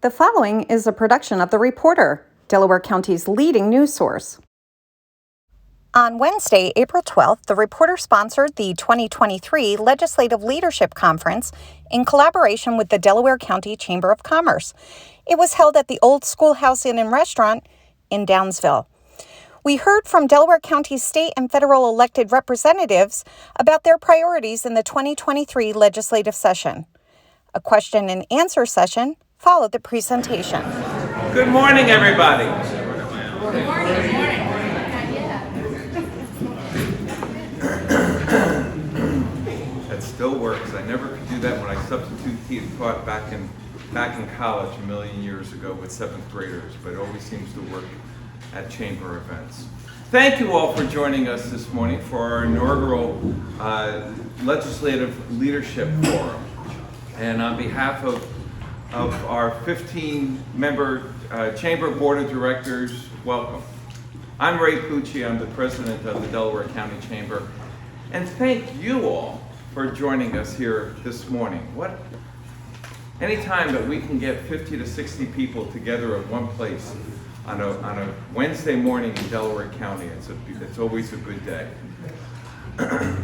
The following is a production of The Reporter, Delaware County's leading news source. On Wednesday, April 12th, The Reporter sponsored the 2023 Legislative Leadership Conference in collaboration with the Delaware County Chamber of Commerce. It was held at the Old Schoolhouse Inn and Restaurant in Downsville. We heard from Delaware County's state and federal elected representatives about their priorities in the 2023 legislative session. A question and answer session followed the presentation. Good morning, everybody. Good morning. That still works. I never could do that when I substitute taught back in college a million years ago with seventh graders, but it always seems to work at chamber events. Thank you all for joining us this morning for our inaugural Legislative Leadership Forum. And on behalf of our 15-member Chamber Board of Directors, welcome. I'm Ray Pucci. I'm the president of the Delaware County Chamber. And thank you all for joining us here this morning. Anytime that we can get 50 to 60 people together at one place on a Wednesday morning in Delaware County, it's always a good day. A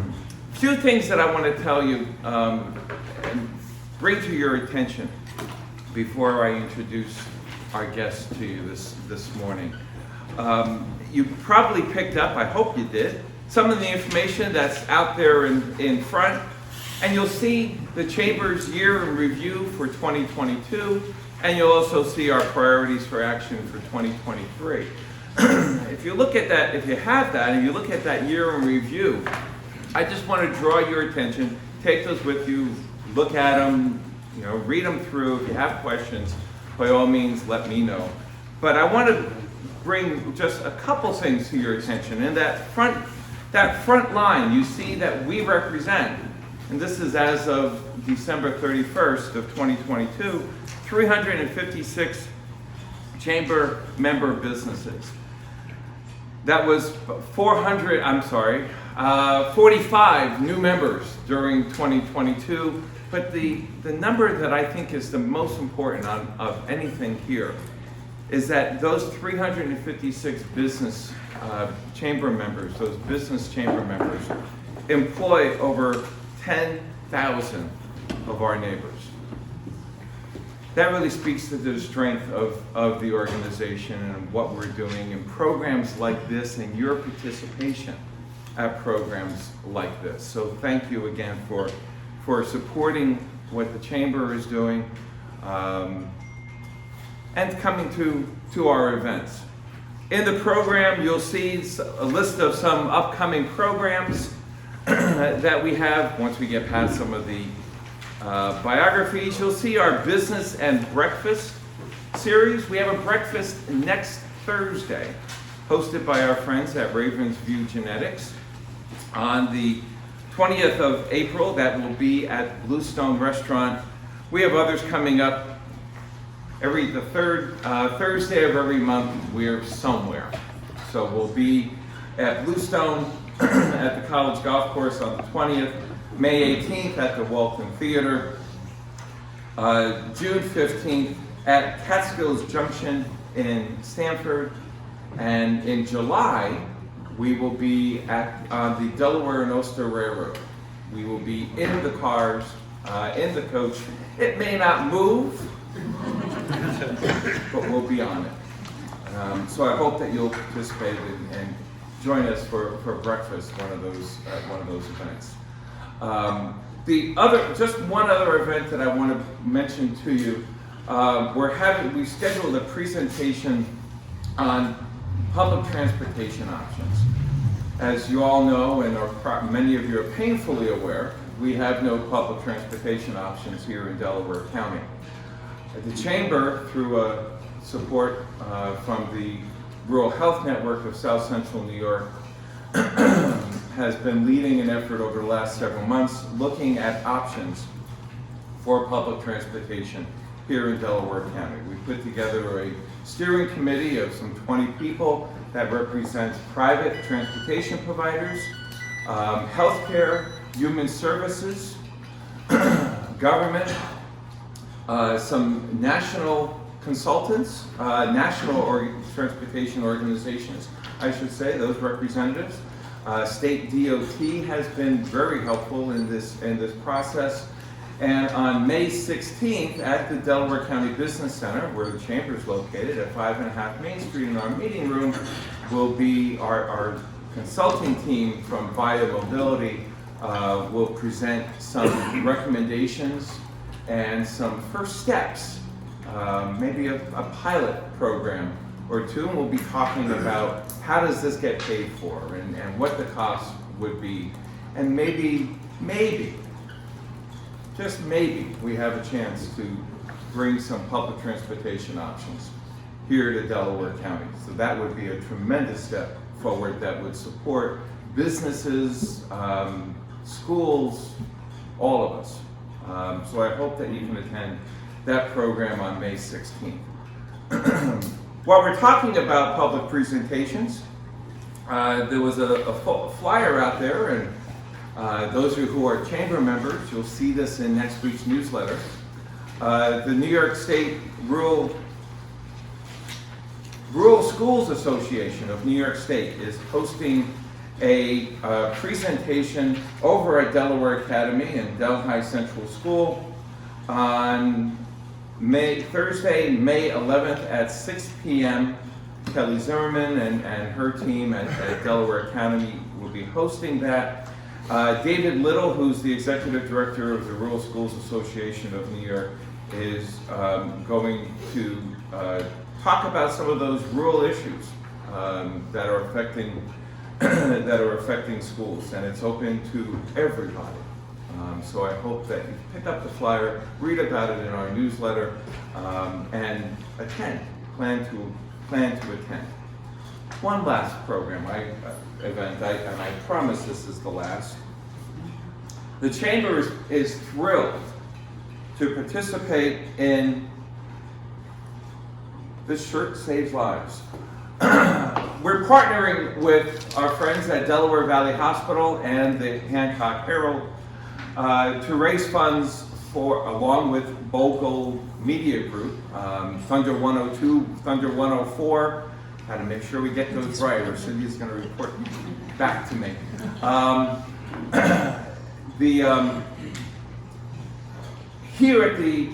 few things that I want to tell you and bring to your attention before I introduce our guest to you this morning. You probably picked up, I hope you did, some of the information that's out there in front, and you'll see the Chamber's year in review for 2022, and you'll also see our priorities for action for 2023. If you look at that, if you have that, and you look at that year in review, I just want to draw your attention, take those with you, look at them, read them through. If you have questions, by all means, let me know. But I want to bring just a couple things to your attention. In that front line, you see that we represent, and this is as of December 31st of 2022, 356 chamber member businesses. That was 45 new members during 2022. But the number that I think is the most important of anything here is that those 356 business chamber members, those business chamber members, employ over 10,000 of our neighbors. That really speaks to the strength of the organization and what we're doing in programs like this and your participation at programs like this. So thank you again for supporting what the Chamber is doing and coming to our events. In the program, you'll see a list of some upcoming programs that we have. Once we get past some of the biographies, you'll see our Business and Breakfast series. We have a breakfast next Thursday, hosted by our friends at Ravensview Genetics. On the 20th of April, that will be at Bluestone Restaurant. We have others coming up the third Thursday of every month. We're somewhere. So we'll be at Bluestone at the College Golf Course on the 20th, May 18th at the Walton Theater, June 15th at Catskills Junction in Stamford, and in July, we will be on the Delaware and Ulster Railroad. We will be in the cars, in the coach. It may not move, but we'll be on it. So I hope that you'll participate and join us for breakfast, one of those events. Just one other event that I want to mention to you. We scheduled a presentation on public transportation options. As you all know, and many of you are painfully aware, we have no public transportation options here in Delaware County. The Chamber, through support from the Rural Health Network of South Central New York, has been leading an effort over the last several months looking at options for public transportation here in Delaware County. We put together a steering committee of some 20 people that represents private transportation providers, healthcare, human services, government, some national consultants, national transportation organizations, I should say, those representatives. State DOT has been very helpful in this process. And on May 16th at the Delaware County Business Center, where the chamber is located at 5.5 Main Street in our meeting room, will be our consulting team from Via Mobility will present some recommendations and some first steps, maybe a pilot program or two, and we'll be talking about how does this get paid for and what the cost would be, and maybe, just maybe, we have a chance to bring some public transportation options here to Delaware County. So that would be a tremendous step forward that would support businesses, schools, all of us. So I hope that you can attend that program on May 16th. While we're talking about public presentations, there was a flyer out there, and those of you who are chamber members, you'll see this in next week's newsletter. The New York State Rural Schools Association of New York State is hosting a presentation over at Delaware Academy and Delhi Central School on Thursday, May 11th at 6 p.m. Kelly Zimmerman and her team at Delaware Academy will be hosting that. David Little, who's the Executive Director of the Rural Schools Association of New York, is going to talk about some of those rural issues that are affecting schools, and it's open to everybody. So I hope that you pick up the flyer, read about it in our newsletter, and plan to attend. One last program, event, and I promise this is the last. The Chamber is thrilled to participate in This Shirt Saves Lives. We're partnering with our friends at Delaware Valley Hospital and the Hancock Herald to raise funds along with Bogle Media Group, Thunder 102, Thunder 104. Got to make sure we get those right, or Cindy's going to report back to me. Here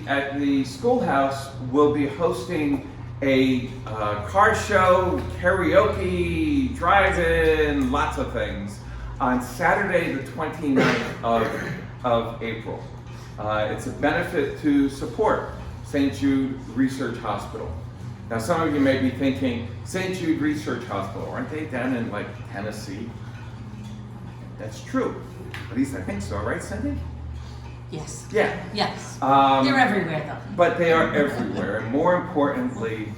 at the schoolhouse, we'll be hosting a car show, karaoke, drive-in, lots of things on Saturday the 29th of April. It's a benefit to support St. Jude Research Hospital. Now some of you may be thinking, St. Jude Research Hospital, aren't they down in like Tennessee? That's true. At least I think so, right, Cindy? Yes. Yeah. Yes. They're everywhere, though. But they are everywhere, and more importantly,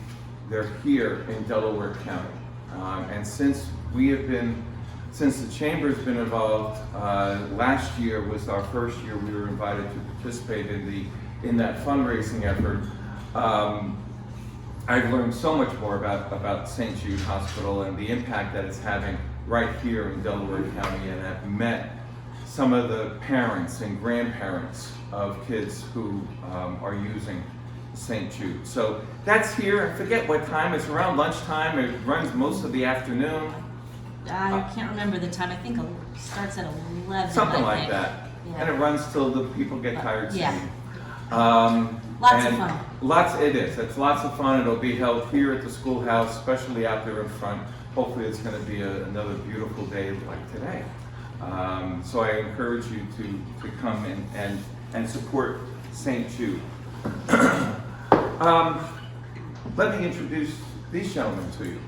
they're here in Delaware County. And since the Chamber's been involved, last year was our first year we were invited to participate in that fundraising effort. I've learned so much more about St. Jude Hospital and the impact that it's having right here in Delaware County, and I've met some of the parents and grandparents of kids who are using St. Jude. So that's here. I forget what time. It's around lunchtime. It runs most of the afternoon. I can't remember the time. I think it starts at 11. Something like that. Yeah. And it runs till the people get tired singing. Yeah. Lots of fun. It is. It's lots of fun. It'll be held here at the schoolhouse, especially out there in front. Hopefully it's going to be another beautiful day like today. So I encourage you to come in and support St. Jude. Let me introduce these gentlemen to you.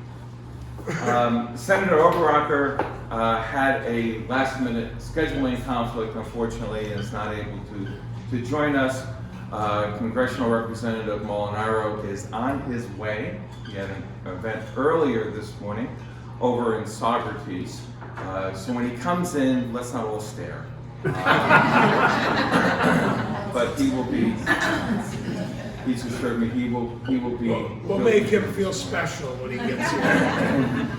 Senator Oberacker had a last-minute scheduling conflict, unfortunately, and is not able to join us. Congressional Representative Molinaro is on his way. He had an event earlier this morning over in Saugerties. So when he comes in, let's not all stare. But he will be, he's assured me he will be. We'll make him feel special when he gets here.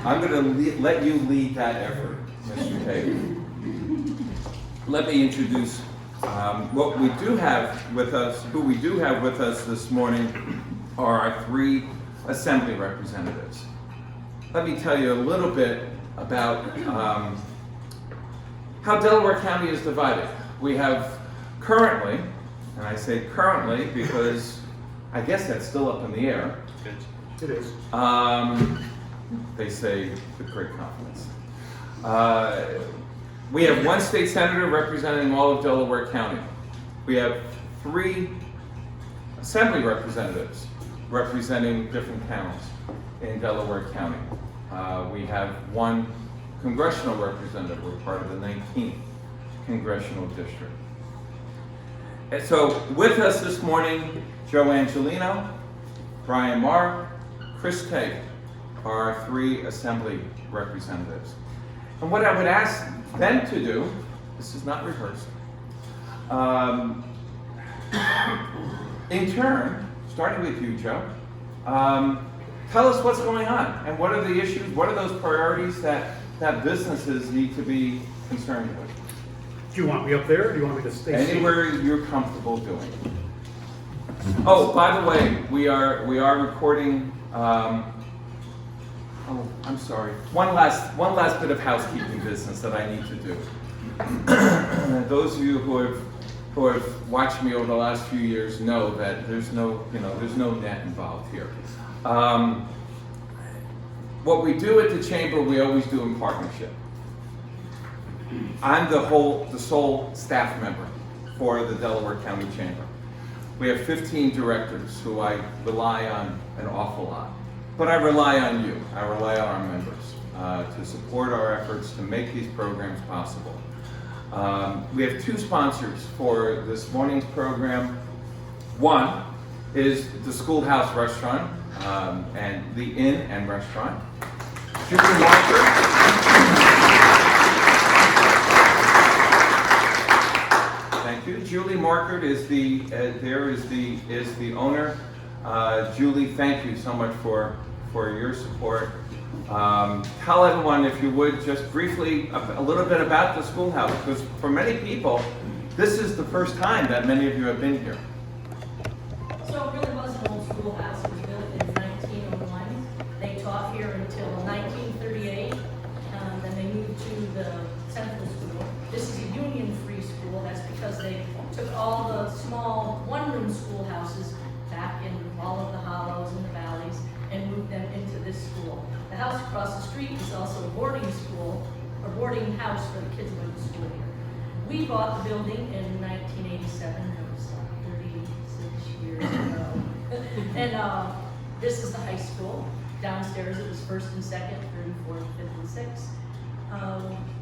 I'm going to let you lead that effort, Mr. Taylor. Let me introduce who we do have with us this morning are our 3 assembly representatives. Let me tell you a little bit about how Delaware County is divided. We have currently, and I say currently because I guess that's still up in the air. It is. They say with great confidence. We have 1 state senator representing all of Delaware County. We have 3 assembly representatives representing different towns in Delaware County. We have 1 congressional representative. We're part of the 19th congressional district. And so with us this morning, Joe Angelino, Brian Marr, Chris Tate are our 3 assembly representatives. And what I would ask them to do, this is not rehearsed, in turn, starting with you, Joe, tell us what's going on and what are the issues, what are those priorities that businesses need to be concerned with? Do you want me up there, or do you want me to stay seated? Anywhere you're comfortable doing. Oh, by the way, we are recording. Oh, I'm sorry. One last bit of housekeeping business that I need to do. Those of you who have watched me over the last few years know that there's no net involved here. What we do at the chamber, we always do in partnership. I'm the sole staff member for the Delaware County Chamber. We have 15 directors who I rely on an awful lot. But I rely on you, I rely on our members to support our efforts to make these programs possible. We have 2 sponsors for this morning's program. One is the Schoolhouse Restaurant and the Inn and Restaurant. Julie Marker. Thank you. Julie Markert is the owner. Julie, thank you so much for your support. Tell everyone, if you would, just briefly a little bit about the schoolhouse, because for many people, this is the first time that many of you have been here. So it really was an old schoolhouse. It was built in 1901. They taught here until 1938. Then they moved to the Central School. This is a union-free school. That's because they took all the small one-room schoolhouses back in all of the hollows and the valleys and moved them into this school. The house across the street is also a boarding school, or boarding house for the kids who went to school here. We bought the building in 1987. That was 36 years ago. And this is the high school. Downstairs it was 1st and 2nd, 3rd and 4th, 5th and 6th.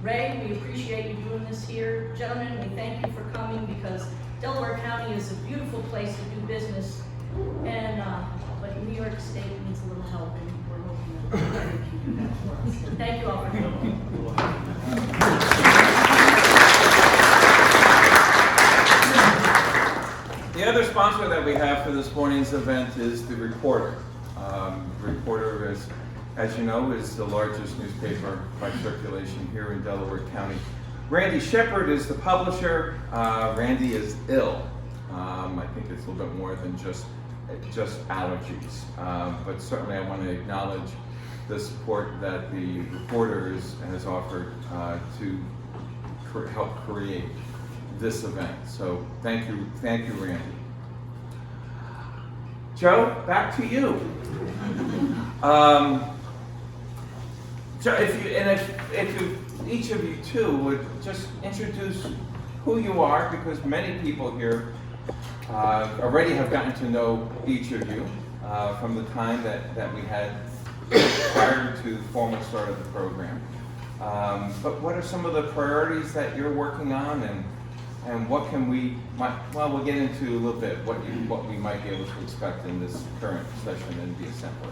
Ray, we appreciate you doing this here. Gentlemen, we thank you for coming because Delaware County is a beautiful place to do business. And but New York State needs a little help, and we're hoping that you can do that for us. Thank you all for coming. The other sponsor that we have for this morning's event is the Reporter. The Reporter, as you know, is the largest newspaper by circulation here in Delaware County. Randy Shepard is the publisher. Randy is ill. I think it's a little bit more than just allergies. But certainly I want to acknowledge the support that the Reporter has offered to help create this event. So thank you, Randy. Joe, back to you. So if each of you two would just introduce who you are, because many people here already have gotten to know each of you from the time that we had prior to the formal start of the program. But what are some of the priorities that you're working on, and what can we'll get into a little bit what we might be able to expect in this current session in the Assembly.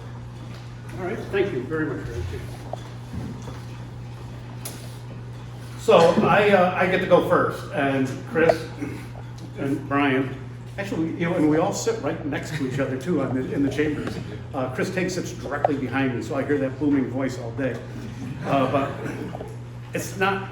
All right, thank you very much, Randy. So I get to go first, and Chris and Brian, actually, and we all sit right next to each other too in the chambers. Chris Tate sits directly behind me, so I hear that booming voice all day. But it's not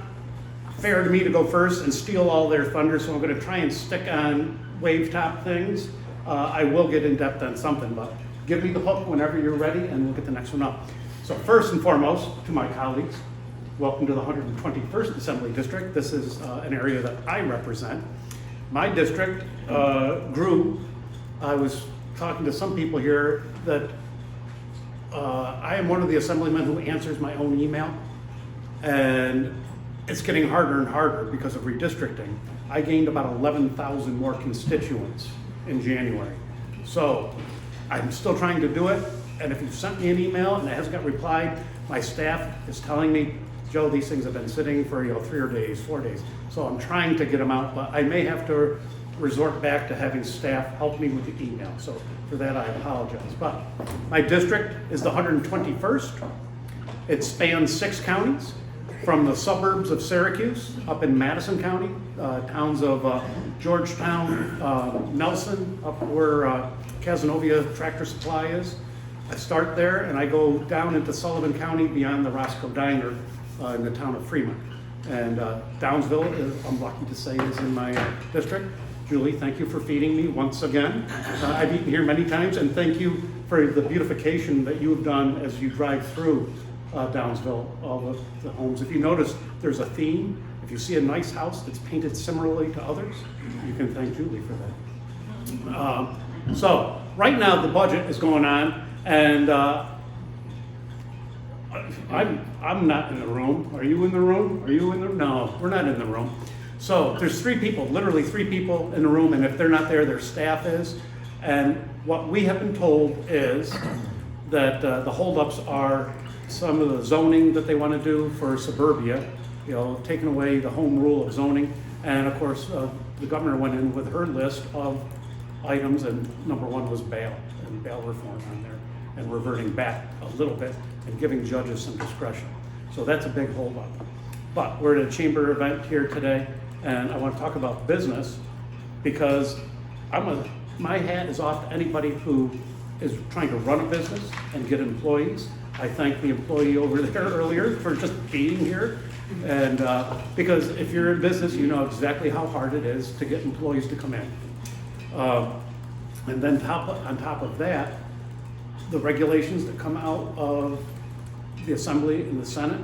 fair to me to go first and steal all their thunder, so I'm going to try and stick on wave top things. I will get in depth on something, but give me the hook whenever you're ready, and we'll get the next one up. So first and foremost, to my colleagues, welcome to the 121st Assembly District. This is an area that I represent. My district grew. I was talking to some people here that I am one of the assemblymen who answers my own email, and it's getting harder and harder because of redistricting. I gained about 11,000 more constituents in January. So I'm still trying to do it, and if you've sent me an email and it hasn't got replied, my staff is telling me, Joe, these things have been sitting for 3 days, 4 days. So I'm trying to get them out, but I may have to resort back to having staff help me with the email. So for that, I apologize. But my district is the 121st. It spans 6 counties, from the suburbs of Syracuse up in Madison County, towns of Georgetown, Nelson, up where Casanova Tractor Supply is. I start there and I go down into Sullivan County beyond the Roscoe Diner in the town of Fremont. And Downsville, I'm lucky to say, is in my district. Julie, thank you for feeding me once again. I've eaten here many times, and thank you for the beautification that you've done as you drive through Downsville, all of the homes. If you notice, there's a theme. If you see a nice house that's painted similarly to others, you can thank Julie for that. So right now the budget is going on, and I'm not in the room. Are you in the room? Are you in the room? No, we're not in the room. So there's 3 people, literally 3 people in the room, and if they're not there, their staff is. And what we have been told is that the holdups are some of the zoning that they want to do for suburbia, taking away the home rule of zoning. And of course, the governor went in with her list of items, and number 1 was bail, and bail reform on there, and reverting back a little bit and giving judges some discretion. So that's a big holdup. But we're at a chamber event here today, and I want to talk about business because my hat is off to anybody who is trying to run a business and get employees. I thank the employee over there earlier for just being here. And because if you're in business, you know exactly how hard it is to get employees to come in. And then on top of that, the regulations that come out of the Assembly and the Senate,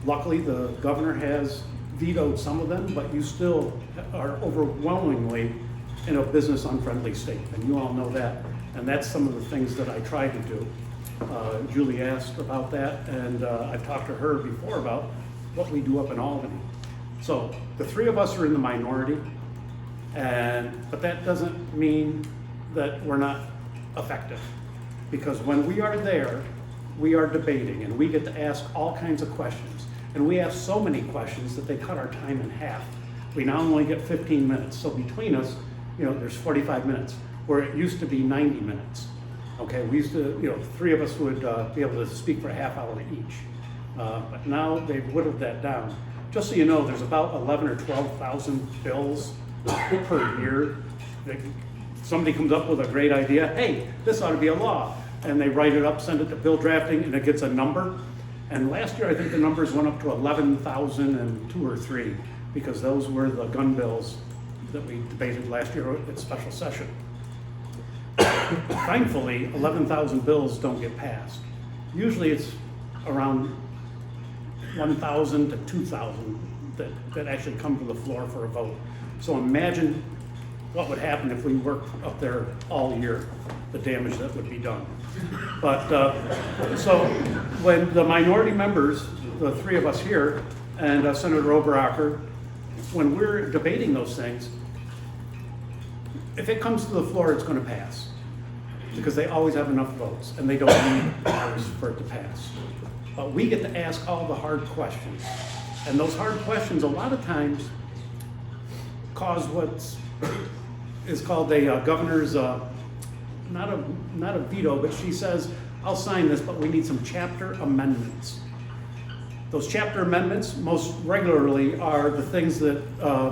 luckily the governor has vetoed some of them, but you still are overwhelmingly in a business unfriendly state, and you all know that. And that's some of the things that I try to do. Julie asked about that, and I've talked to her before about what we do up in Albany. So the 3 of us are in the minority, but that doesn't mean that we're not effective. Because when we are there, we are debating, and we get to ask all kinds of questions. And we ask so many questions that they cut our time in half. We now only get 15 minutes. So between us, there's 45 minutes, where it used to be 90 minutes. Okay, we used to, 3 of us would be able to speak for a half hour each. But now they've whittled that down. Just so you know, there's about 11 or 12,000 bills per year. Somebody comes up with a great idea, hey, this ought to be a law. And they write it up, send it to bill drafting, and it gets a number. And last year, I think the numbers went up to 11,002 or 3, because those were the gun bills that we debated last year at special session. Thankfully, 11,000 bills don't get passed. Usually it's around 1,000 to 2,000 that actually come to the floor for a vote. So imagine what would happen if we worked up there all year, the damage that would be done. But so when the minority members, the 3 of us here, and Senator Oberacker, when we're debating those things, if it comes to the floor, it's going to pass, because they always have enough votes, and they don't need ours for it to pass. But we get to ask all the hard questions, and those hard questions a lot of times cause what is called a governor's, not a veto, but she says, I'll sign this, but we need some chapter amendments. Those chapter amendments most regularly are the things that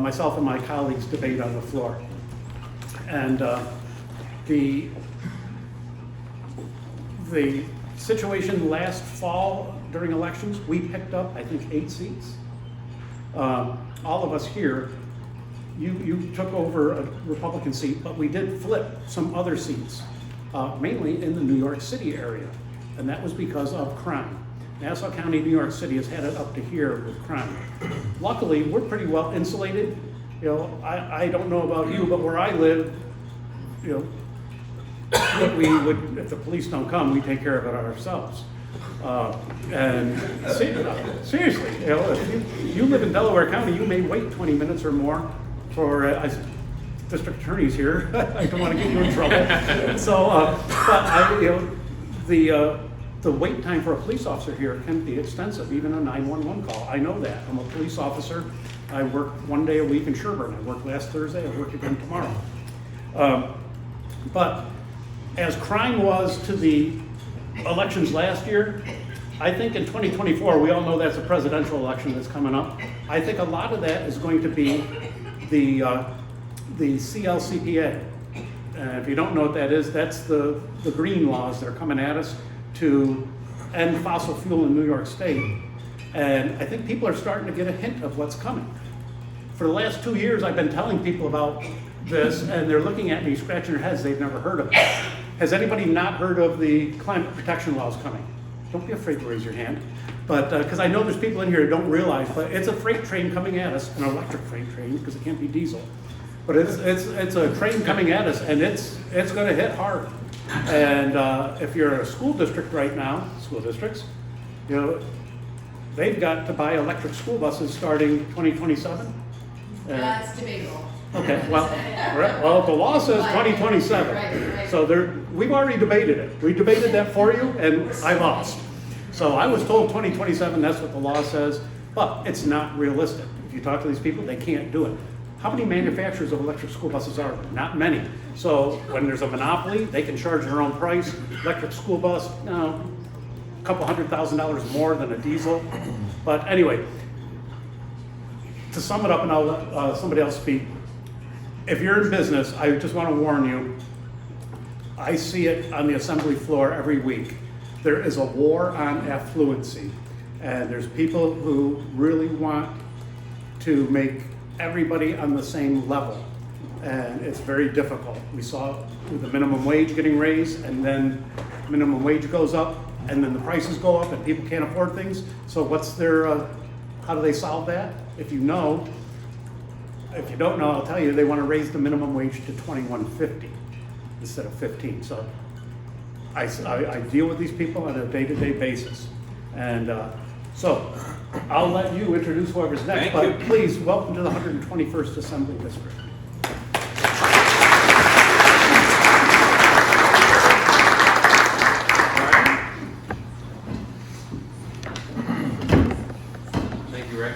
myself and my colleagues debate on the floor. And the situation last fall during elections, we picked up, I think, 8 seats. All of us here, you took over a Republican seat, but we did flip some other seats mainly in the New York City area. And that was because of crime. Nassau County, New York City has had it up to here with crime. Luckily, we're pretty well insulated. You know, I don't know about you, but where I live, you know, we would, if the police don't come, we take care of it ourselves. And seriously, you know, if you live in Delaware County, you may wait 20 minutes or more for district attorneys here. I don't want to get you in trouble. So, but you know, the wait time for a police officer here can be extensive, even a 911 call. I know that. I'm a police officer. I work 1 day a week in Sherburne. I worked last Thursday. I work again tomorrow. But as crime was to the elections last year, I think in 2024, we all know that's a presidential election that's coming up. I think a lot of that is going to be the CLCPA. And if you don't know what that is, that's the green laws that are coming at us to end fossil fuel in New York State. And I think people are starting to get a hint of what's coming. For the last 2 years, I've been telling people about this, and they're looking at me, scratching their heads, they've never heard of it. Has anybody not heard of the climate protection laws coming? Don't be afraid to raise your hand. But, because I know there's people in here who don't realize, but it's a freight train coming at us, an electric freight train, because it can't be diesel. But it's a train coming at us, and it's gonna hit hard. And if you're a school district right now, school districts, you know, they've got to buy electric school buses starting 2027. That's debatable. Okay, well, the law says 2027. Right. So we've already debated it. We debated that for you, and I lost. So I was told 2027, that's what the law says, but it's not realistic. If you talk to these people, they can't do it. How many manufacturers of electric school buses are there? Not many. So when there's a monopoly, they can charge their own price. Electric school bus, no, a couple $100,000 more than a diesel. But anyway, to sum it up, and I'll let somebody else speak. If you're in business, I just want to warn you, I see it on the assembly floor every week. There is a war on affluency, and there's people who really want to make everybody on the same level, and it's very difficult. We saw with the minimum wage getting raised, and then minimum wage goes up, and then the prices go up, and people can't afford things. So what's their, how do they solve that? If you know, if you don't know, I'll tell you, they want to raise the minimum wage to $21.50 instead of $15. So I deal with these people on a day-to-day basis. And so I'll let you introduce whoever's next, but please welcome to the 121st Assembly District. Thank you, Rick.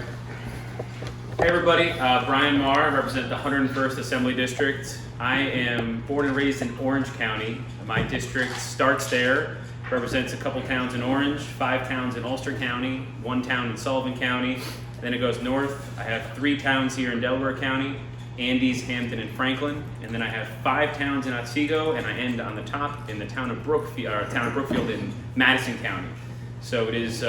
Hey everybody, Brian Marr, I represent the 101st Assembly District. I am born and raised in Orange County. My district starts there, represents a couple towns in Orange, 5 towns in Ulster County, 1 town in Sullivan County. Then it goes north. I have 3 towns here in Delaware County, Andes, Hampton, and Franklin. And then I have 5 towns in Otsego, and I end on the top in the town of Brookfield in Madison County. So it is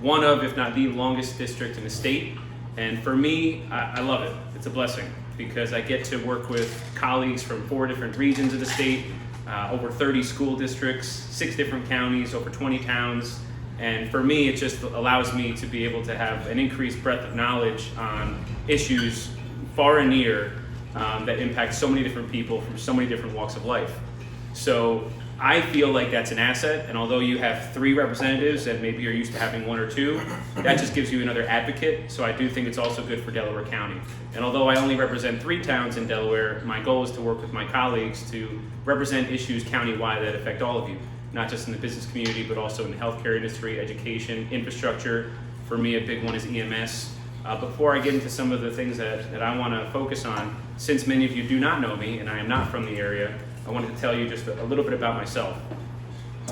one of, if not the longest district in the state. And for me, I love it. It's a blessing because I get to work with colleagues from 4 different regions of the state, over 30 school districts, 6 different counties, over 20 towns. And for me, it just allows me to be able to have an increased breadth of knowledge on issues far and near that impact so many different people from so many different walks of life. So I feel like that's an asset, and although you have 3 representatives and maybe you're used to having 1 or 2, that just gives you another advocate. So I do think it's also good for Delaware County. And although I only represent 3 towns in Delaware, my goal is to work with my colleagues to represent issues countywide that affect all of you, not just in the business community, but also in the healthcare industry, education, infrastructure. For me, a big one is EMS. Before I get into some of the things that I want to focus on, since many of you do not know me and I am not from the area, I wanted to tell you just a little bit about myself.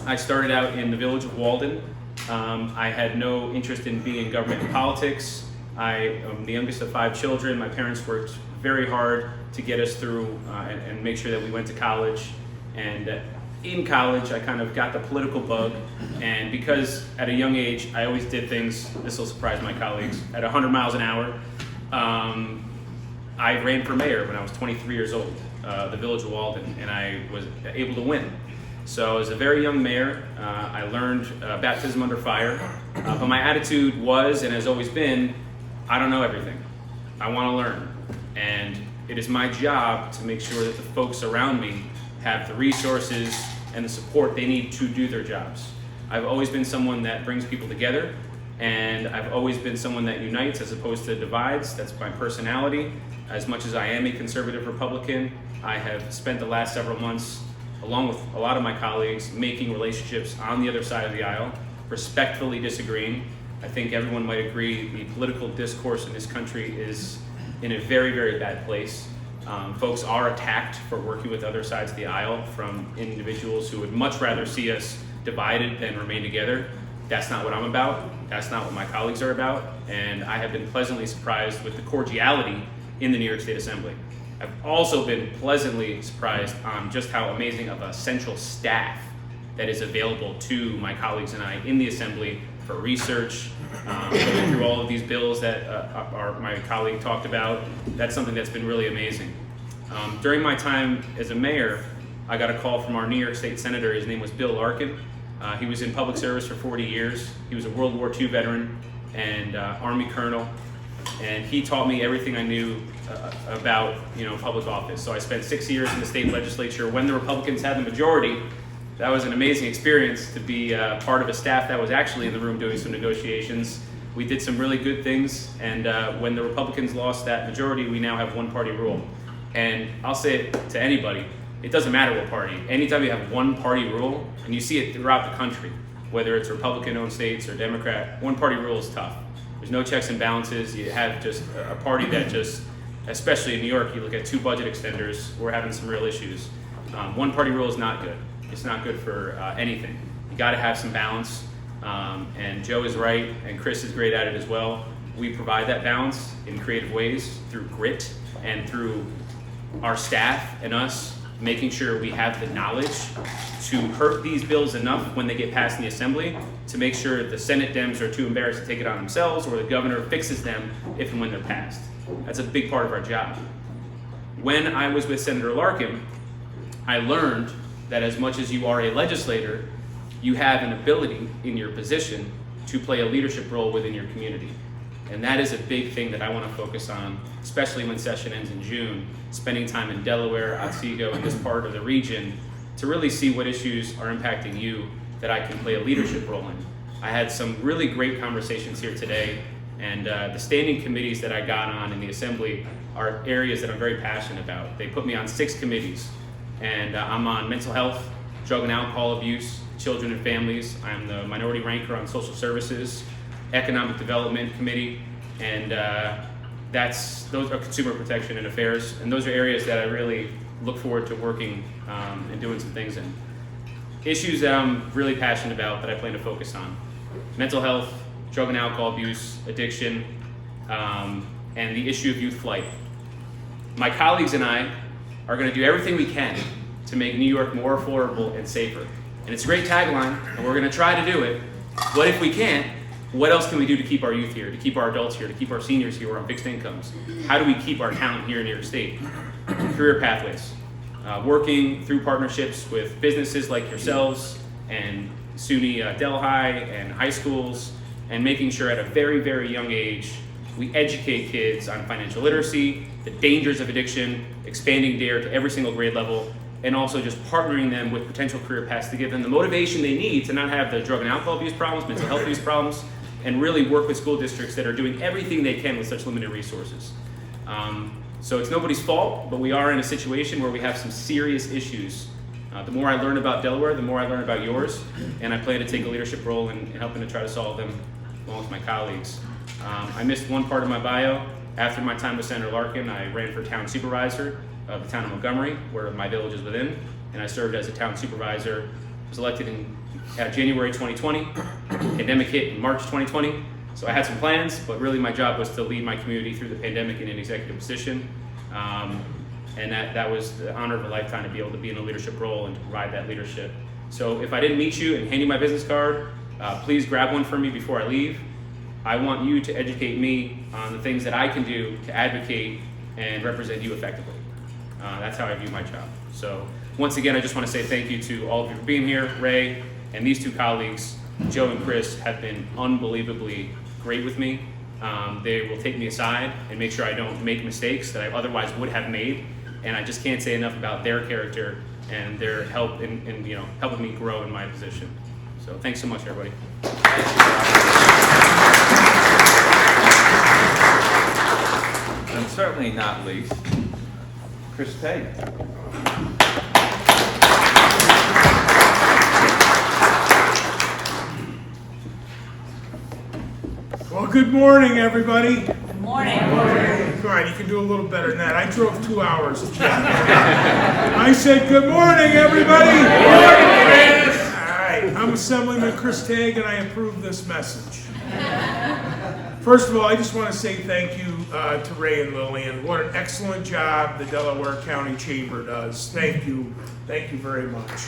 I started out in the village of Walden. I had no interest in being in government and politics. I am the youngest of 5 children. My parents worked very hard to get us through and make sure that we went to college. And in college, I kind of got the political bug. And because at a young age, I always did things, this will surprise my colleagues, at 100 miles an hour, I ran for mayor when I was 23 years old. The village of Walden, and I was able to win. So as a very young mayor, I learned baptism under fire, but my attitude was and has always been, I don't know everything. I want to learn, and it is my job to make sure that the folks around me have the resources and the support they need to do their jobs. I've always been someone that brings people together, and I've always been someone that unites as opposed to divides. That's my personality. As much as I am a conservative Republican, I have spent the last several months, along with a lot of my colleagues, making relationships on the other side of the aisle, respectfully disagreeing. I think everyone might agree the political discourse in this country is in a very, very bad place. Folks are attacked for working with other sides of the aisle from individuals who would much rather see us divided than remain together. That's not what I'm about. That's not what my colleagues are about. And I have been pleasantly surprised with the cordiality in the New York State Assembly. I've also been pleasantly surprised on just how amazing of a central staff that is available to my colleagues and I in the Assembly for research, going through all of these bills that my colleague talked about. That's something that's been really amazing. During my time as a mayor, I got a call from our New York State Senator. His name was Bill Larkin. He was in public service for 40 years. He was a World War II veteran and Army colonel, and he taught me everything I knew about public office. So I spent 6 years in the state legislature when the Republicans had the majority. That was an amazing experience to be part of a staff that was actually in the room doing some negotiations. We did some really good things, and when the Republicans lost that majority, we now have one-party rule. And I'll say it to anybody, it doesn't matter what party. Anytime you have one-party rule, and you see it throughout the country, whether it's Republican-owned states or Democrat, one-party rule is tough. There's no checks and balances. You have just a party that just, especially in New York, you look at 2 budget extenders, we're having some real issues. One-party rule is not good. It's not good for anything. You got to have some balance, and Joe is right, and Chris is great at it as well. We provide that balance in creative ways through grit and through our staff and us making sure we have the knowledge to hurt these bills enough when they get passed in the Assembly to make sure the Senate Dems are too embarrassed to take it on themselves, or the governor fixes them if and when they're passed. That's a big part of our job. When I was with Senator Larkin, I learned that as much as you are a legislator, you have an ability in your position to play a leadership role within your community. And that is a big thing that I want to focus on, especially when session ends in June, spending time in Delaware, Otsego, and this part of the region to really see what issues are impacting you that I can play a leadership role in. I had some really great conversations here today, and the standing committees that I got on in the Assembly are areas that I'm very passionate about. They put me on 6 committees, and I'm on mental health, drug and alcohol abuse, children and families. I'm the minority ranker on social services, economic development committee, and those are consumer protection and affairs. And those are areas that I really look forward to working and doing some things in. Issues that I'm really passionate about that I plan to focus on: mental health, drug and alcohol abuse, addiction, and the issue of youth flight. My colleagues and I are going to do everything we can to make New York more affordable and safer. And it's a great tagline, and we're going to try to do it. But if we can't, what else can we do to keep our youth here, to keep our adults here, to keep our seniors here who are on fixed incomes? How do we keep our talent here in New York State? Career pathways. Working through partnerships with businesses like yourselves and SUNY Delhi and high schools, and making sure at a very, very young age we educate kids on financial literacy, the dangers of addiction, expanding DARE to every single grade level, and also just partnering them with potential career paths to give them the motivation they need to not have the drug and alcohol abuse problems, mental health abuse problems, and really work with school districts that are doing everything they can with such limited resources. So it's nobody's fault, but we are in a situation where we have some serious issues. The more I learn about Delaware, the more I learn about yours, and I plan to take a leadership role in helping to try to solve them along with my colleagues. I missed one part of my bio. After my time with Senator Larkin, I ran for town supervisor of the town of Montgomery, where my village is within, and I served as a town supervisor. Was elected in January 2020. Pandemic hit in March 2020. So I had some plans, but really my job was to lead my community through the pandemic in an executive position. And that was the honor of a lifetime to be able to be in a leadership role and to provide that leadership. So if I didn't meet you and hand you my business card, please grab one from me before I leave. I want you to educate me on the things that I can do to advocate and represent you effectively. That's how I view my job. So once again, I just want to say thank you to all of you for being here. Ray and these two colleagues, Joe and Chris, have been unbelievably great with me. They will take me aside and make sure I don't make mistakes that I otherwise would have made. And I just can't say enough about their character and their help in helping me grow in my position. So thanks so much, everybody. And certainly not least, Chris Tate. Well, good morning, everybody. Good morning. Come on, you can do a little better than that. I drove 2 hours to get here. I said, good morning, everybody. Good morning. All right, I'm Assemblyman Chris Tague, and I approve this message. First of all, I just want to say thank you to Ray and Lillian. What an excellent job the Delaware County Chamber does. Thank you. Thank you very much.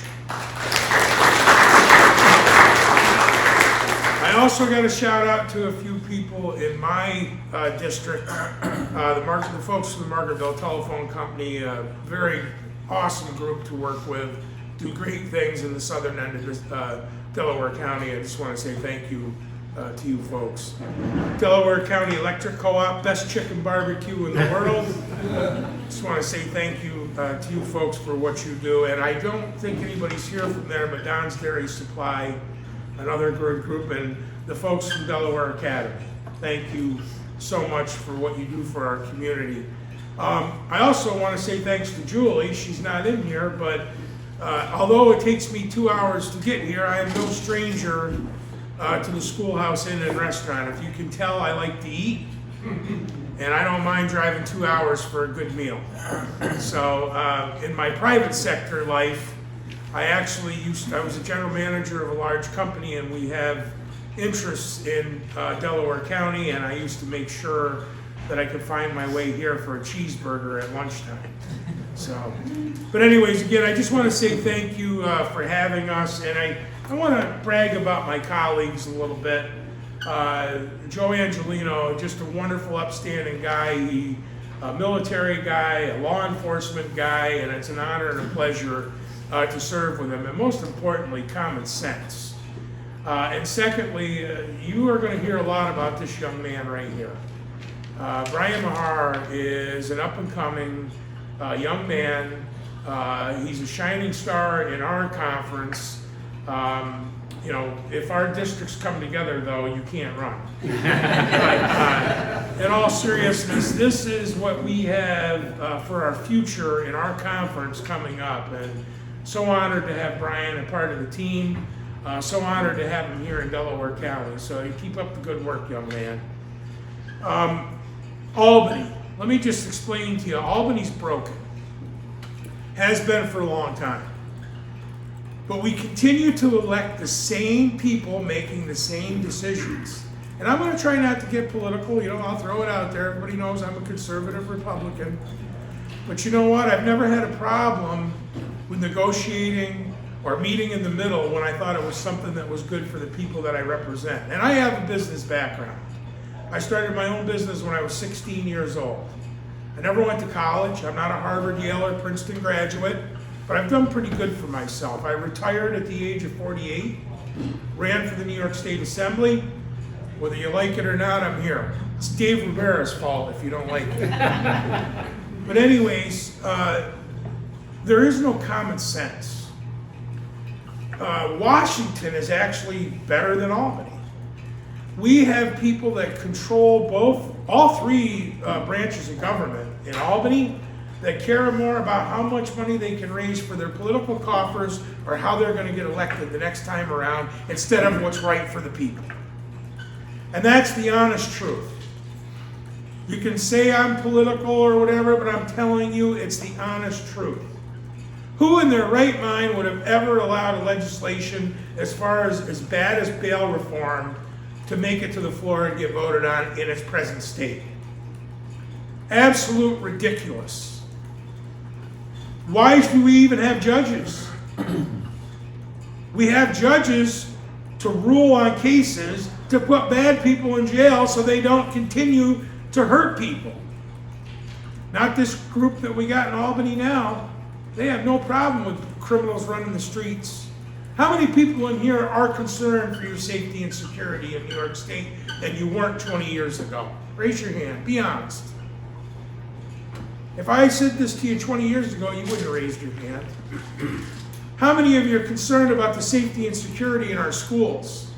I also got a shout out to a few people in my district, the folks from the Margaretville Telephone Company, a very awesome group to work with, do great things in the southern end of Delaware County. I just want to say thank you to you folks. Delaware County Electric Co-op, best chicken barbecue in the world. Just want to say thank you to you folks for what you do. And I don't think anybody's here from there, but Don's Dairy Supply, another good group, and the folks from Delaware Academy. Thank you so much for what you do for our community. I also want to say thanks to Julie. She's not in here, but although it takes me 2 hours to get here, I am no stranger to the Schoolhouse Inn and Restaurant. If you can tell, I like to eat, and I don't mind driving 2 hours for a good meal. So in my private sector life, I was a general manager of a large company, and we have interests in Delaware County, and I used to make sure that I could find my way here for a cheeseburger at lunchtime. So, but anyways, again, I just want to say thank you for having us, and I want to brag about my colleagues a little bit. Joe Angelino, just a wonderful, upstanding guy. He a military guy, a law enforcement guy, and it's an honor and a pleasure to serve with him, and most importantly, common sense. And secondly, you are going to hear a lot about this young man right here. Brian Mahar is an up-and-coming young man. He's a shining star in our conference. You know, if our districts come together, though, you can't run. But in all seriousness, this is what we have for our future in our conference coming up. And so honored to have Brian a part of the team. So honored to have him here in Delaware County. So you keep up the good work, young man. Albany. Let me just explain to you. Albany's broken. Has been for a long time. But we continue to elect the same people making the same decisions. And I'm going to try not to get political. You know, I'll throw it out there. Everybody knows I'm a conservative Republican. But you know what? I've never had a problem with negotiating or meeting in the middle when I thought it was something that was good for the people that I represent. And I have a business background. I started my own business when I was 16 years old. I never went to college. I'm not a Harvard, Yale, or Princeton graduate, but I've done pretty good for myself. I retired at the age of 48, ran for the New York State Assembly. Whether you like it or not, I'm here. It's Dave Rivera's fault if you don't like it. But anyways, there is no common sense. Washington is actually better than Albany. We have people that control all three branches of government in Albany that care more about how much money they can raise for their political coffers or how they're going to get elected the next time around instead of what's right for the people. And that's the honest truth. You can say I'm political or whatever, but I'm telling you it's the honest truth. Who in their right mind would have ever allowed a legislation as bad as bail reform to make it to the floor and get voted on in its present state? Absolute ridiculous. Why do we even have judges? We have judges to rule on cases to put bad people in jail so they don't continue to hurt people. Not this group that we got in Albany now. They have no problem with criminals running the streets. How many people in here are concerned for your safety and security in New York State that you weren't 20 years ago? Raise your hand, be honest. If I said this to you 20 years ago, you wouldn't have raised your hand. How many of you are concerned about the safety and security in our schools?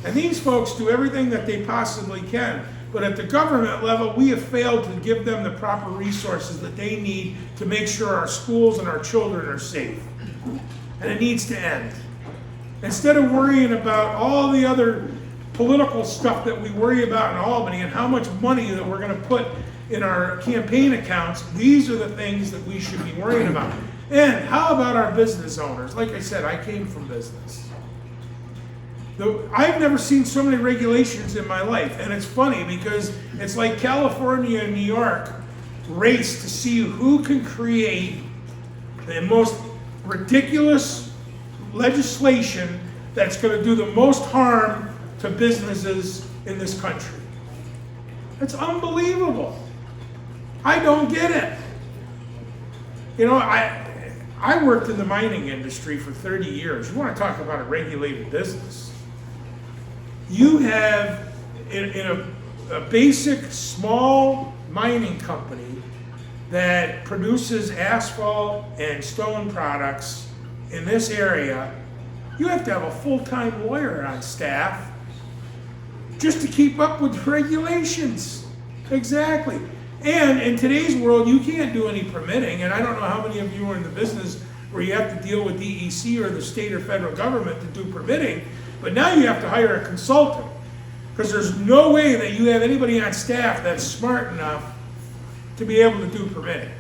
And these folks do everything that they possibly can. But at the government level, we have failed to give them the proper resources that they need to make sure our schools and our children are safe. And it needs to end. Instead of worrying about all the other political stuff that we worry about in Albany and how much money that we're going to put in our campaign accounts, these are the things that we should be worrying about. And how about our business owners? Like I said, I came from business. I've never seen so many regulations in my life, and it's funny because it's like California and New York race to see who can create the most ridiculous legislation that's going to do the most harm to businesses in this country. It's unbelievable. I don't get it. You know, I worked in the mining industry for 30 years. You want to talk about a regulated business. You have, in a basic small mining company that produces asphalt and stone products in this area, you have to have a full-time lawyer on staff just to keep up with the regulations. Exactly. And in today's world, you can't do any permitting, and I don't know how many of you are in the business where you have to deal with DEC or the state or federal government to do permitting. But now you have to hire a consultant because there's no way that you have anybody on staff that's smart enough to be able to do permitting.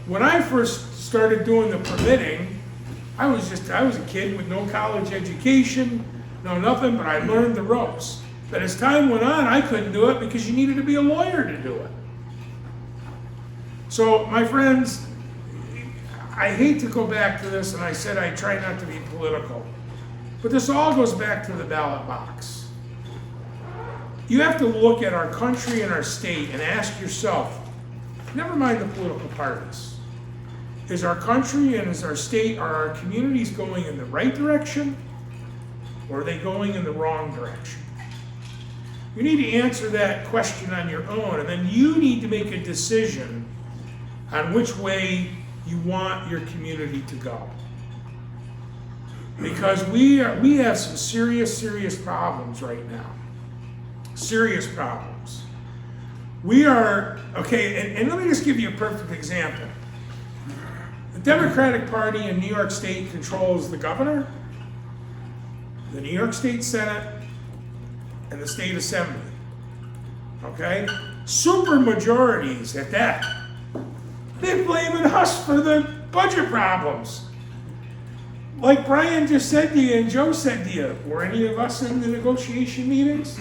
When I first started doing the permitting, I was a kid with no college education, no nothing, but I learned the ropes. But as time went on, I couldn't do it because you needed to be a lawyer to do it. So, my friends, I hate to go back to this, and I said I try not to be political. But this all goes back to the ballot box. You have to look at our country and our state and ask yourself, never mind the political parties, is our country and is our state, are our communities going in the right direction, or are they going in the wrong direction? You need to answer that question on your own, and then you need to make a decision on which way you want your community to go. Because we have some serious problems right now. Serious problems. We are, okay, and let me just give you a perfect example. The Democratic Party in New York State controls the governor, the New York State Senate, and the state assembly. Okay? Super majorities at that. They're blaming us for the budget problems. Like Brian just said to you and Joe said to you, were any of us in the negotiation meetings?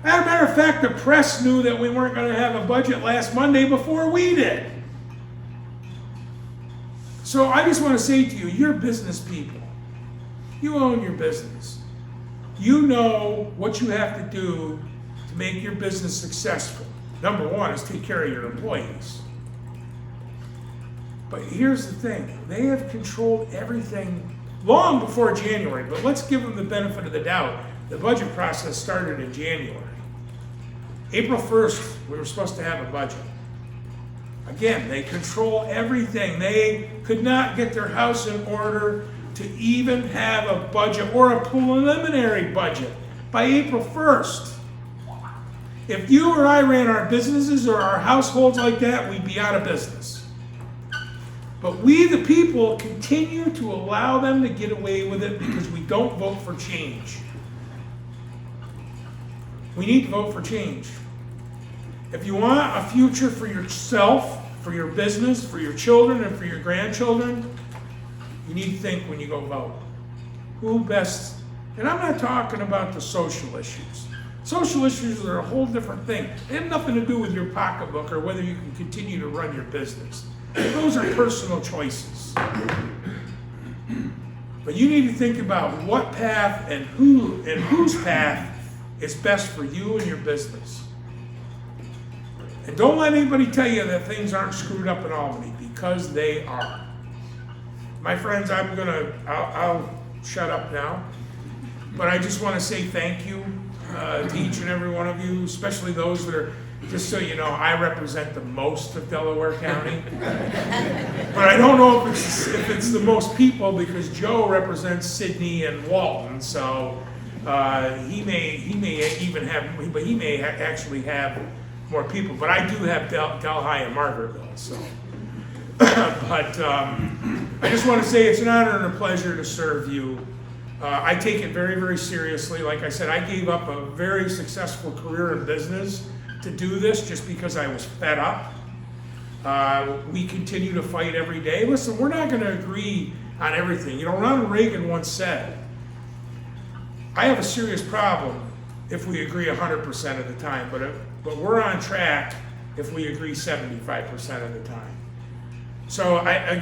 As a matter of fact, the press knew that we weren't going to have a budget last Monday before we did. So I just want to say to you, you're business people. You own your business. You know what you have to do to make your business successful. Number one is take care of your employees. But here's the thing, they have controlled everything long before January, but let's give them the benefit of the doubt. The budget process started in January. April 1st, we were supposed to have a budget. Again, they control everything. They could not get their house in order to even have a budget or a preliminary budget by April 1st. If you or I ran our businesses or our households like that, we'd be out of business. But we, the people, continue to allow them to get away with it because we don't vote for change. We need to vote for change. If you want a future for yourself, for your business, for your children, and for your grandchildren, you need to think when you go vote. Who best, and I'm not talking about the social issues. Social issues are a whole different thing. They have nothing to do with your pocketbook or whether you can continue to run your business. Those are personal choices. But you need to think about what path and whose path is best for you and your business. And don't let anybody tell you that things aren't screwed up in Albany, because they are. My friends, I'll shut up now, but I just want to say thank you to each and every one of you, especially those that are, just so you know, I represent the most of Delaware County. But I don't know if it's the most people, because Joe represents Sydney and Walton, so he may even have, but he may actually have more people. But I do have Delhi and Margaretville, so. But I just want to say it's an honor and a pleasure to serve you. I take it very, very seriously. Like I said, I gave up a very successful career in business to do this just because I was fed up. We continue to fight every day. Listen, we're not going to agree on everything. You know, Ronald Reagan once said, I have a serious problem if we agree 100% of the time, but we're on track if we agree 75% of the time. So I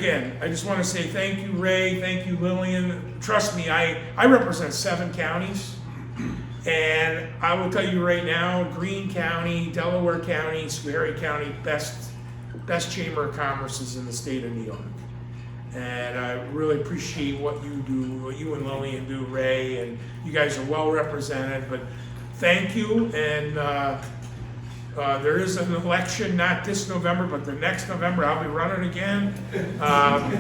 just want to say thank you, Ray, thank you, Lillian. Trust me, I represent 7 counties, and I will tell you right now, Greene County, Delaware County, Schoharie County, best chamber of commerce in the state of New York. And I really appreciate what you do, what you and Lillian do, Ray, and you guys are well represented. But thank you, and there is an election, not this November, but the next November. I'll be running again.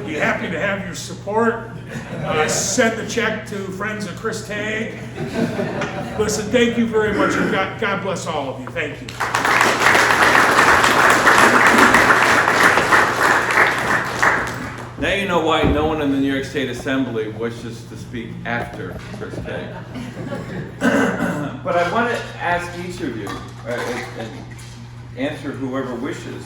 Be happy to have your support. Send the check to friends of Chris Tagg. Listen, thank you very much, and God bless all of you. Thank you. Now you know why no one in the New York State Assembly wishes to speak after Chris Tagg. But I want to ask each of you, and answer whoever wishes.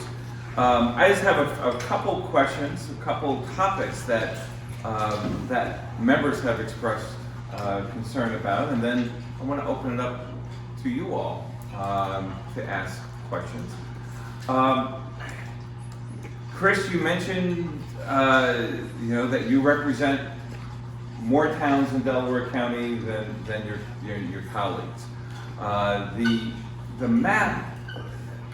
I just have a couple questions, a couple topics that members have expressed concern about, and then I want to open it up to you all to ask questions. Chris, you mentioned that you represent more towns in Delaware County than your colleagues. The map,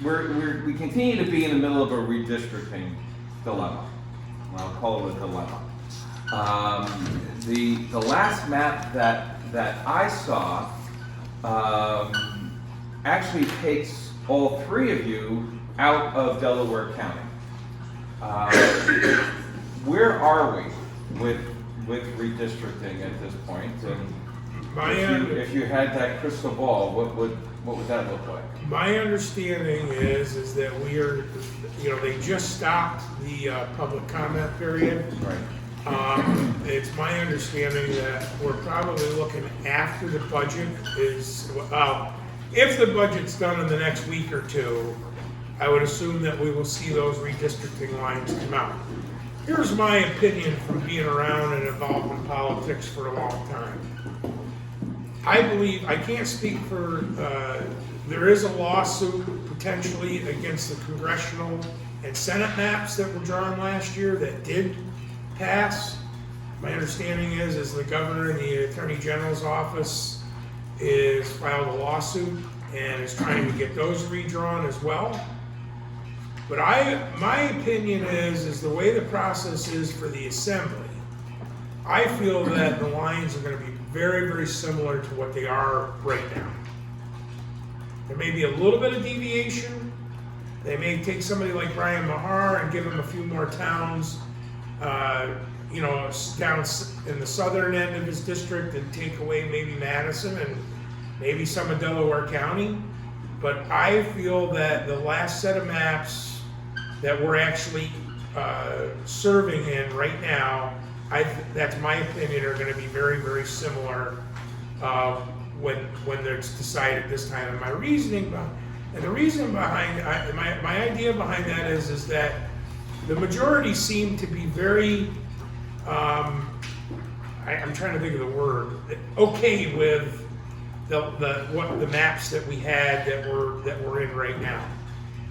we continue to be in the middle of a redistricting dilemma. I'll call it a dilemma. The last map that I saw actually takes all 3 of you out of Delaware County. Where are we with redistricting at this point? And if you had that crystal ball, what would that look like? My understanding is that we are, they just stopped the public comment period. Right. It's my understanding that we're probably looking after the budget is, if the budget's done in the next week or 2, I would assume that we will see those redistricting lines come out. Here's my opinion from being around and involved in politics for a long time. I believe, I can't speak for, there is a lawsuit potentially against the congressional and Senate maps that were drawn last year that did pass. My understanding is the governor and the attorney general's office is filed a lawsuit and is trying to get those redrawn as well. But my opinion is the way the process is for the assembly, I feel that the lines are going to be very, very similar to what they are right now. There may be a little bit of deviation. They may take somebody like Brian Mahar and give him a few more towns, down in the southern end of his district, and take away maybe Madison and maybe some of Delaware County. But I feel that the last set of maps that we're actually serving in right now, that's my opinion, are going to be very, very similar when it's decided this time. And my reasoning behind my idea behind that is that the majority seem to be very I'm trying to think of the word, okay with the maps that we had that we're in right now.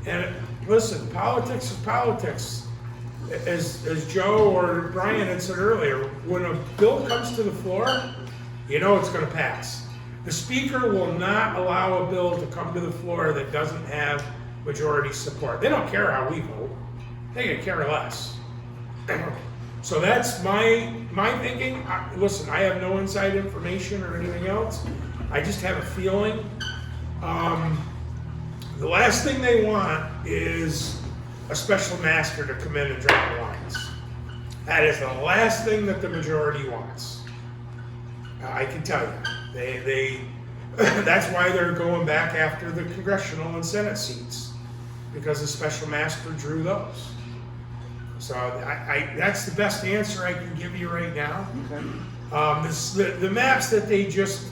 And listen, politics is politics. As Joe or Brian had said earlier, when a bill comes to the floor, you know it's going to pass. The speaker will not allow a bill to come to the floor that doesn't have majority support. They don't care how we vote. They could care less. So that's my thinking. Listen, I have no inside information or anything else. I just have a feeling. The last thing they want is a special master to come in and draw the lines. That is the last thing that the majority wants. I can tell you. They that's why they're going back after the congressional and Senate seats, because the special master drew those. So that's the best answer I can give you right now. Okay. The maps that they just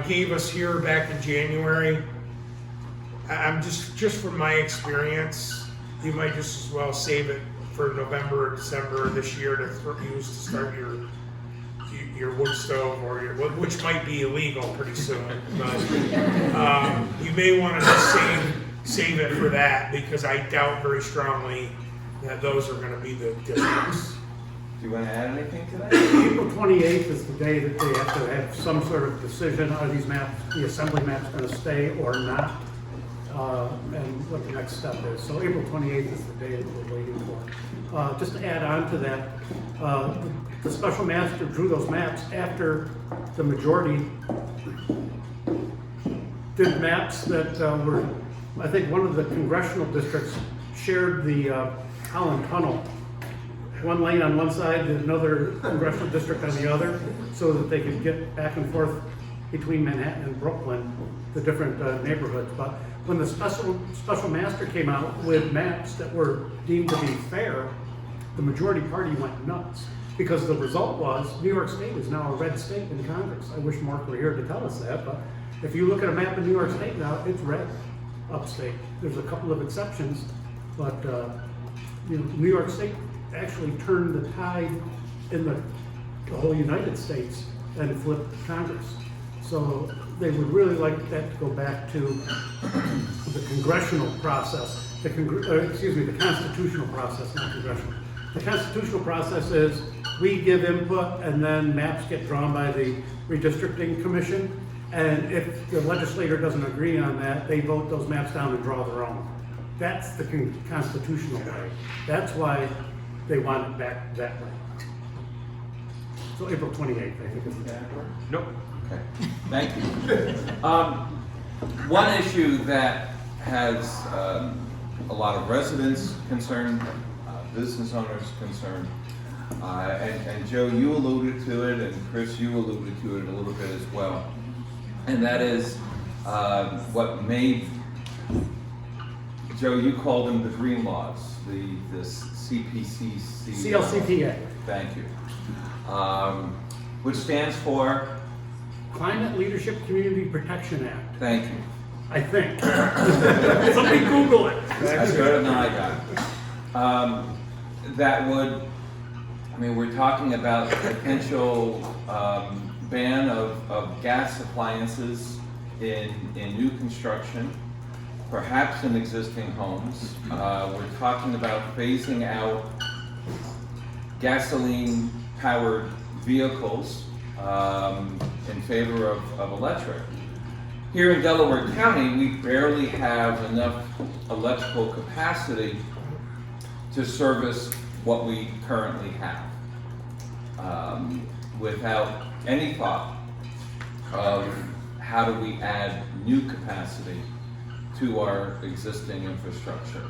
gave us here back in January, I'm just from my experience, you might just as well save it for November or December this year to use to start your wood stove, or which might be illegal pretty soon. But you may want to just save it for that, because I doubt very strongly that those are going to be the districts. Do you want to add anything to that? April 28th is the day that they have to have some sort of decision. Are these maps, the assembly maps, going to stay or not? And what the next step is. So April 28th is the day that we're waiting for. Just to add on to that, the special master drew those maps after the majority did maps that were, I think one of the congressional districts shared the Holland Tunnel. One lane on one side, another congressional district on the other, so that they could get back and forth between Manhattan and Brooklyn, the different neighborhoods. But when the special master came out with maps that were deemed to be fair, the majority party went nuts, because the result was New York State is now a red state in Congress. I wish Mark were here to tell us that, but if you look at a map of New York State now, it's red upstate. There's a couple of exceptions, but New York State actually turned the tide in the whole United States and flipped Congress. So they would really like that to go back to the congressional process, the constitutional process, not congressional. The constitutional process is we give input and then maps get drawn by the redistricting commission. And if the legislator doesn't agree on that, they vote those maps down and draw their own. That's the constitutional way. That's why they want it back that way. So April 28th, I think is the date. Nope. Okay, thank you. One issue that has a lot of residents concerned, business owners concerned, and Joe, you alluded to it, and Chris, you alluded to it a little bit as well, and that is what made, Joe, you called them the green laws, the CLCPA. Thank you. Which stands for? Climate Leadership Community Protection Act. Thank you. I think. Somebody Google it. That's better than I got. That would, I mean, we're talking about potential ban of gas appliances in new construction, perhaps in existing homes. We're talking about phasing out gasoline-powered vehicles in favor of electric. Here in Delaware County, we barely have enough electrical capacity to service what we currently have, without any thought of how do we add new capacity to our existing infrastructure.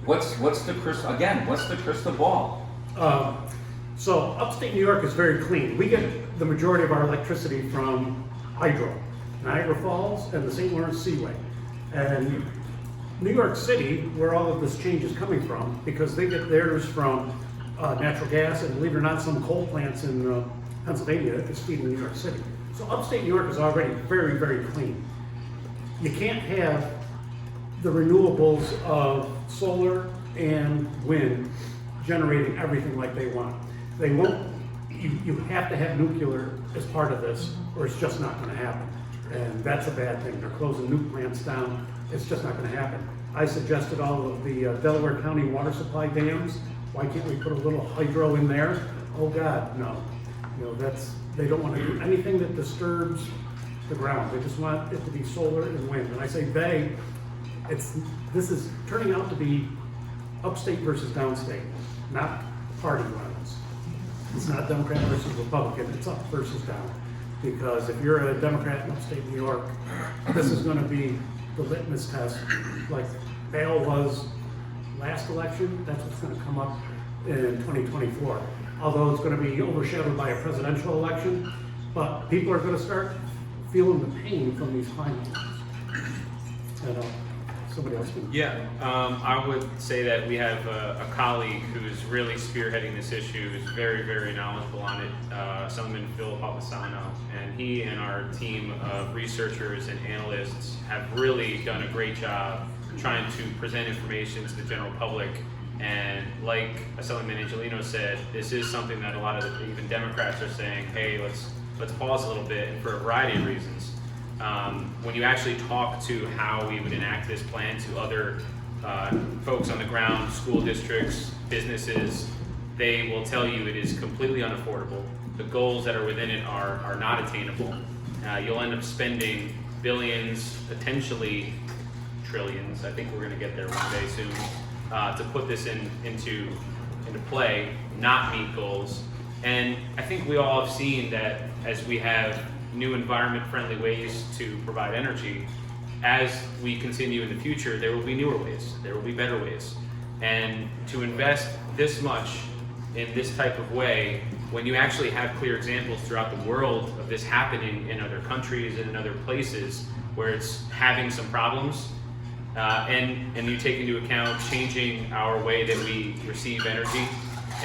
What's the crystal ball? So upstate New York is very clean. We get the majority of our electricity from hydro, Niagara Falls and the St. Lawrence Seaway. And New York City, where all of this change is coming from, because they get theirs from natural gas, and believe it or not, some coal plants in Pennsylvania is feeding New York City. So upstate New York is already very, very clean. You can't have the renewables of solar and wind generating everything like they want. They won't, you have to have nuclear as part of this, or it's just not gonna happen. And that's a bad thing. They're closing nuke plants down. It's just not gonna happen. I suggested all of the Delaware County water supply dams. Why can't we put a little hydro in there? Oh God, no. You know, they don't want to do anything that disturbs the ground. They just want it to be solar and wind. And I say they, this is turning out to be upstate versus downstate, not party lines. It's not Democrat versus Republican, it's up versus down. Because if you're a Democrat in upstate New York, this is gonna be the litmus test, like Bale was last election, that's what's gonna come up in 2024. Although it's gonna be overshadowed by a presidential election, but people are gonna start feeling the pain from these climate laws. Somebody else can. Yeah, I would say that we have a colleague who's really spearheading this issue, who's very, very knowledgeable on it, Assemblyman Phil Palmisano, and he and our team of researchers and analysts have really done a great job trying to present information to the general public. And like Assemblyman Angelino said, this is something that a lot of even Democrats are saying, hey, let's pause a little bit, and for a variety of reasons. When you actually talk to how we would enact this plan to other folks on the ground, school districts, businesses, they will tell you it is completely unaffordable. The goals that are within it are not attainable. You'll end up spending billions, potentially trillions. I think we're going to get there one day soon, to put this into play, not meet goals. And I think we all have seen that as we have new environment-friendly ways to provide energy, as we continue in the future, there will be newer ways, there will be better ways. And to invest this much in this type of way, when you actually have clear examples throughout the world of this happening in other countries and in other places where it's having some problems, and you take into account changing our way that we receive energy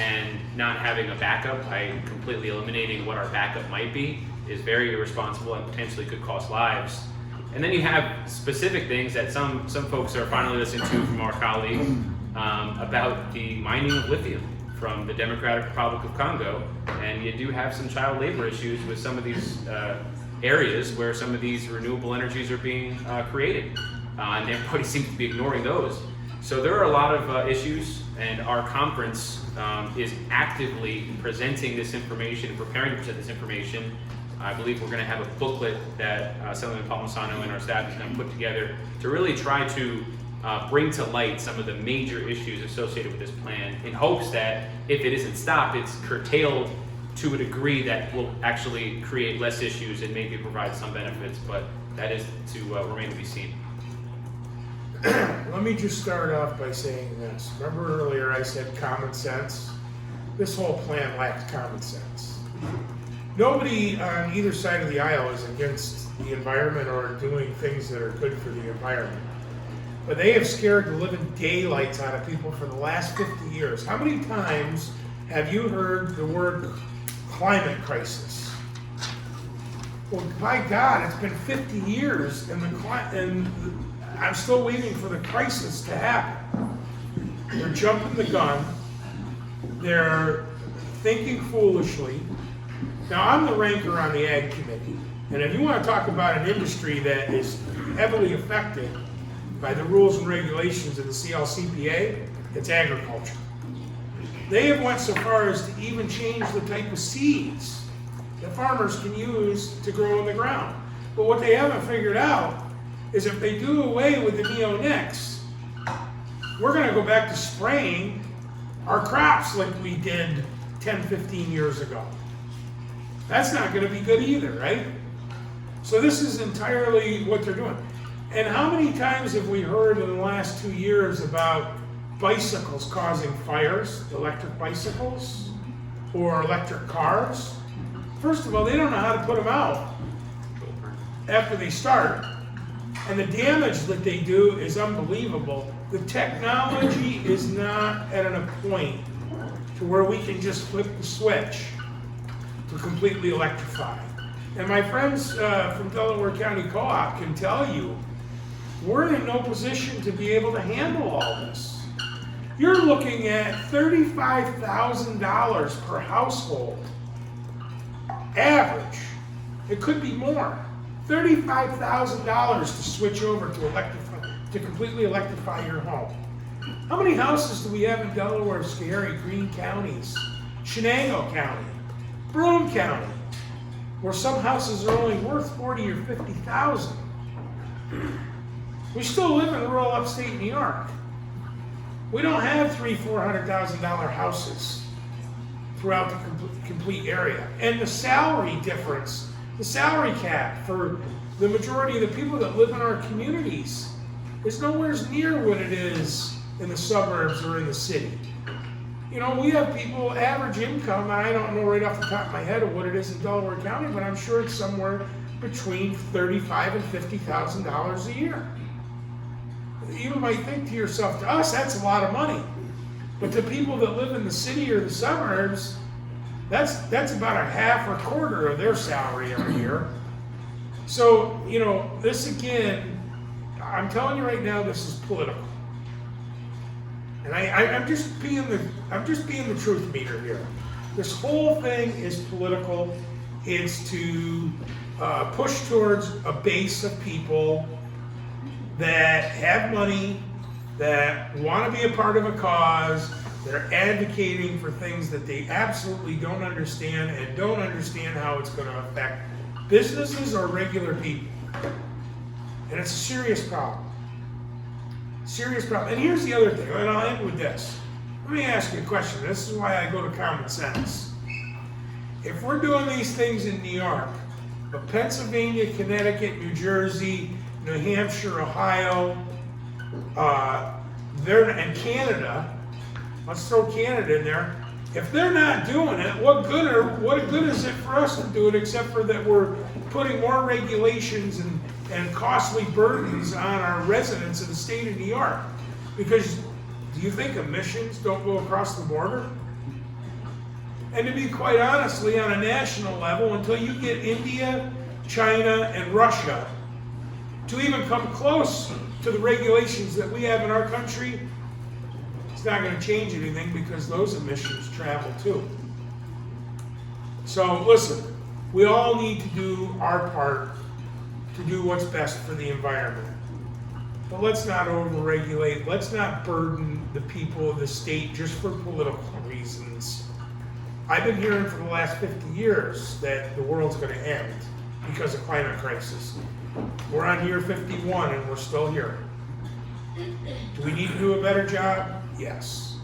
and not having a backup by completely eliminating what our backup might be, is very irresponsible and potentially could cost lives. And then you have specific things that some folks are finally listening to from our colleague about the mining of lithium from the Democratic Republic of Congo. And you do have some child labor issues with some of these areas where some of these renewable energies are being created. And everybody seems to be ignoring those. So there are a lot of issues, and our conference is actively presenting this information, preparing to present this information. I believe we're going to have a booklet that Assemblyman Palmisano and our staff is going to put together to really try to bring to light some of the major issues associated with this plan, in hopes that if it isn't stopped, it's curtailed to a degree that will actually create less issues and maybe provide some benefits, but that is to remain to be seen. Let me just start off by saying this. Remember earlier I said common sense? This whole plan lacks common sense. Nobody on either side of the aisle is against the environment or doing things that are good for the environment. But they have scared the living daylights out of people for the last 50 years. How many times have you heard the word climate crisis? Well, by God, it's been 50 years and I'm still waiting for the crisis to happen. They're jumping the gun. They're thinking foolishly. Now, I'm the ranker on the Ag Committee, and if you want to talk about an industry that is heavily affected by the rules and regulations of the CLCPA, it's agriculture. They have went so far as to even change the type of seeds that farmers can use to grow in the ground. But what they haven't figured out is if they do away with the neonics, we're going to go back to spraying our crops like we did 10, 15 years ago. That's not going to be good either, right? So this is entirely what they're doing. And how many times have we heard in the last 2 years about bicycles causing fires, electric bicycles, or electric cars? First of all, they don't know how to put them out after they start. And the damage that they do is unbelievable. The technology is not at a point to where we can just flip the switch to completely electrify. And my friends from Delaware County Co-op can tell you, we're in no position to be able to handle all this. You're looking at $35,000 per household, average. It could be more. $35,000 to switch over to completely electrify your home. How many houses do we have in Delaware, Scary, Greene counties, Shenango County, Broome County, where some houses are only worth 40 or 50,000. We still live in rural upstate New York. We don't have $300,000-$400,000 houses throughout the complete area. And the salary difference, the salary cap for the majority of the people that live in our communities is nowhere near what it is in the suburbs or in the city. You know, we have people, average income, and I don't know right off the top of my head of what it is in Delaware County, but I'm sure it's somewhere between $35,000 and $50,000 a year. You might think to yourself, to us, that's a lot of money. But to people that live in the city or the suburbs, that's about a half or quarter of their salary every year. So, you know, this again, I'm telling you right now, this is political. And I'm just being the truth meter here. This whole thing is political. It's to push towards a base of people that have money, that want to be a part of a cause, that are advocating for things that they absolutely don't understand and don't understand how it's going to affect businesses or regular people. And it's a serious problem. Serious problem. And here's the other thing, and I'll end with this. Let me ask you a question. This is why I go to common sense. If we're doing these things in New York, but Pennsylvania, Connecticut, New Jersey, New Hampshire, Ohio, and Canada, let's throw Canada in there. If they're not doing it, what good is it for us to do it, except for that we're putting more regulations and costly burdens on our residents in the state of New York? Because do you think emissions don't go across the border? And to be quite honestly, on a national level, until you get India, China, and Russia to even come close to the regulations that we have in our country, it's not going to change anything because those emissions travel too. So listen, we all need to do our part to do what's best for the environment. But let's not over-regulate. Let's not burden the people of the state just for political reasons. I've been hearing for the last 50 years that the world's going to end because of climate crisis. We're on year 51 and we're still here. Do we need to do a better job? Yes.